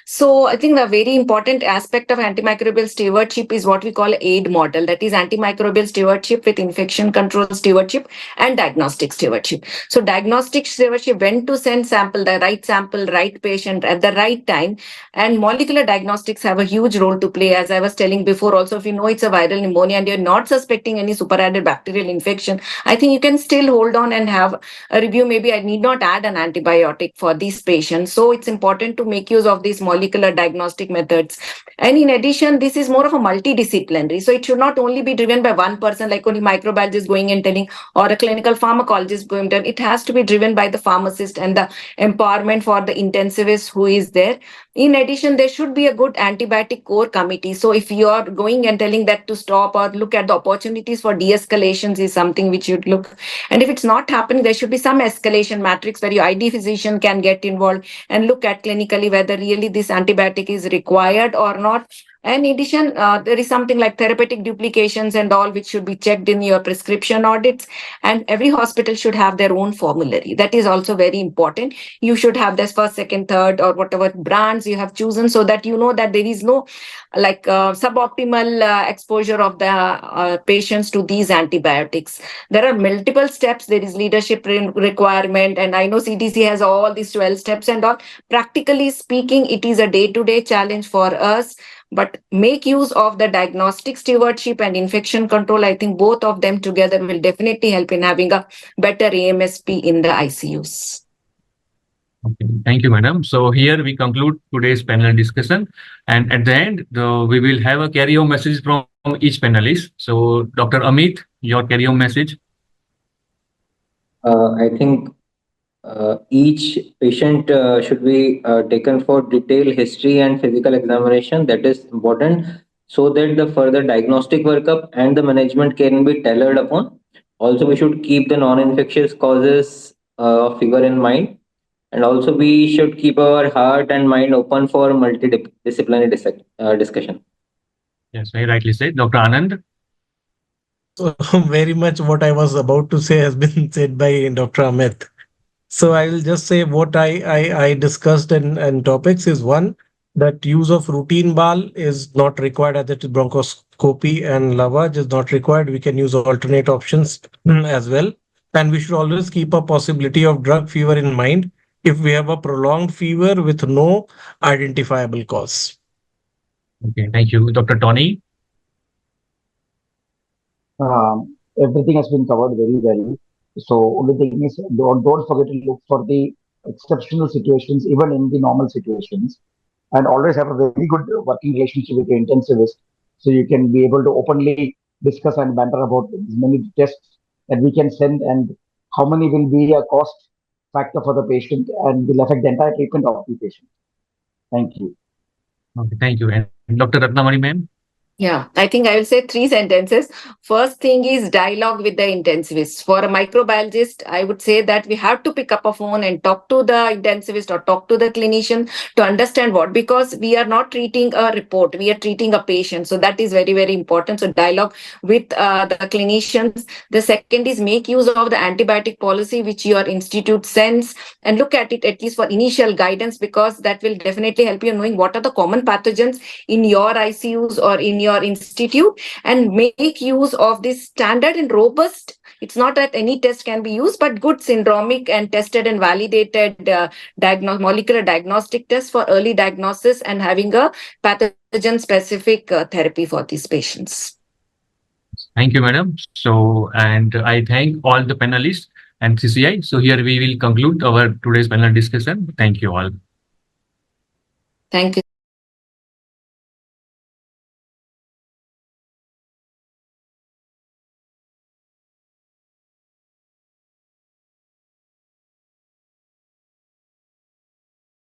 So I think the very important aspect of antimicrobial stewardship is what we call AID model. That is antimicrobial stewardship with infection control stewardship and diagnostic stewardship. So diagnostic stewardship, when to send sample, right patient at the right time. And molecular diagnostics have a huge role to play. As I was telling before also, if you know it's a viral pneumonia and you're not suspecting any superadded bacterial infection, I think you can still hold on and have a review. Maybe I need not add an antibiotic for these patients. So it's important to make use of these molecular diagnostic methods. And in addition, this is more of a multidisciplinary. So it should not only be driven by one person, like only microbiologist going and telling, or a clinical pharmacologist going to. It has to be driven by the pharmacist and the empowerment for the intensivist who is there. In addition, there should be a good antibiotic core committee. So if you are going and telling that to stop or look at the opportunities for de-escalations is something which you'd look. And if it's not happening, there should be some escalation matrix where your ID physician can get involved and look at clinically whether really this antibiotic is required or not. And in addition, there is something like therapeutic duplications and all, which should be checked in your prescription audits. And every hospital should have their own formulary. That is also very important. You should have this first, second, third, or whatever brands you have chosen, so that you know that there is no like suboptimal exposure of the patients to these antibiotics. There are multiple steps. There is leadership requirement. And I know CDC has all these 12 steps and all. Practically speaking, it is a day-to-day challenge for us. But make use of the diagnostic stewardship and infection control. I think both of them together will definitely help in having a better AMSP in the ICUs. Okay, thank you, madam. So here we conclude today's panel discussion. And at the end, we will have a carry-home message from each panelist. So Dr. Amit, your carry-home message. I think each patient should be taken for detailed history and physical examination. That is important so that the further diagnostic workup and the management can be tailored upon. Also, we should keep the non-infectious causes of fever in mind. And also, we should keep our heart and mind open for multidisciplinary discussion. Yes, very rightly said. Dr. Anand. So very much what I was about to say has been said by Dr. Amit. So I will just say what I discussed and topics is one, that use of routine BAL is not required, as it is bronchoscopy and lavage is not required. We can use alternate options as well. And we should always keep a possibility of drug fever in mind if we have a prolonged fever with no identifiable cause. Okay, thank you. Dr. Tony. Everything has been covered very well. So only thing is, don't forget to look for the exceptional situations, even in the normal situations, and always have a very good working relationship with the intensivist, so you can be able to openly discuss and banter about many tests that we can send and how many will be a cost factor for the patient and will affect the entire treatment of the patient. Thank you. Okay, thank you. And Dr. Ratnamani, ma'am? Yeah, I think I will say three sentences. First thing is dialogue with the intensivist. For a microbiologist, I would say that we have to pick up a phone and talk to the intensivist or talk to the clinician to understand what, because we are not treating a report, we are treating a patient. So that is very, very important. So dialogue with the clinicians. The second is make use of the antibiotic policy which your institute sends and look at it at least for initial guidance, because that will definitely help you in knowing what are the common pathogens in your ICUs or in your institute, and make use of this standard and robust. It's not that any test can be used, but good syndromic and tested and validated molecular diagnostic tests for early diagnosis and having a pathogen specific therapy for these patients. Thank you, madam. So, and I thank all the panelists and CCI. So here we will conclude our today's panel discussion. Thank you all. Thank you.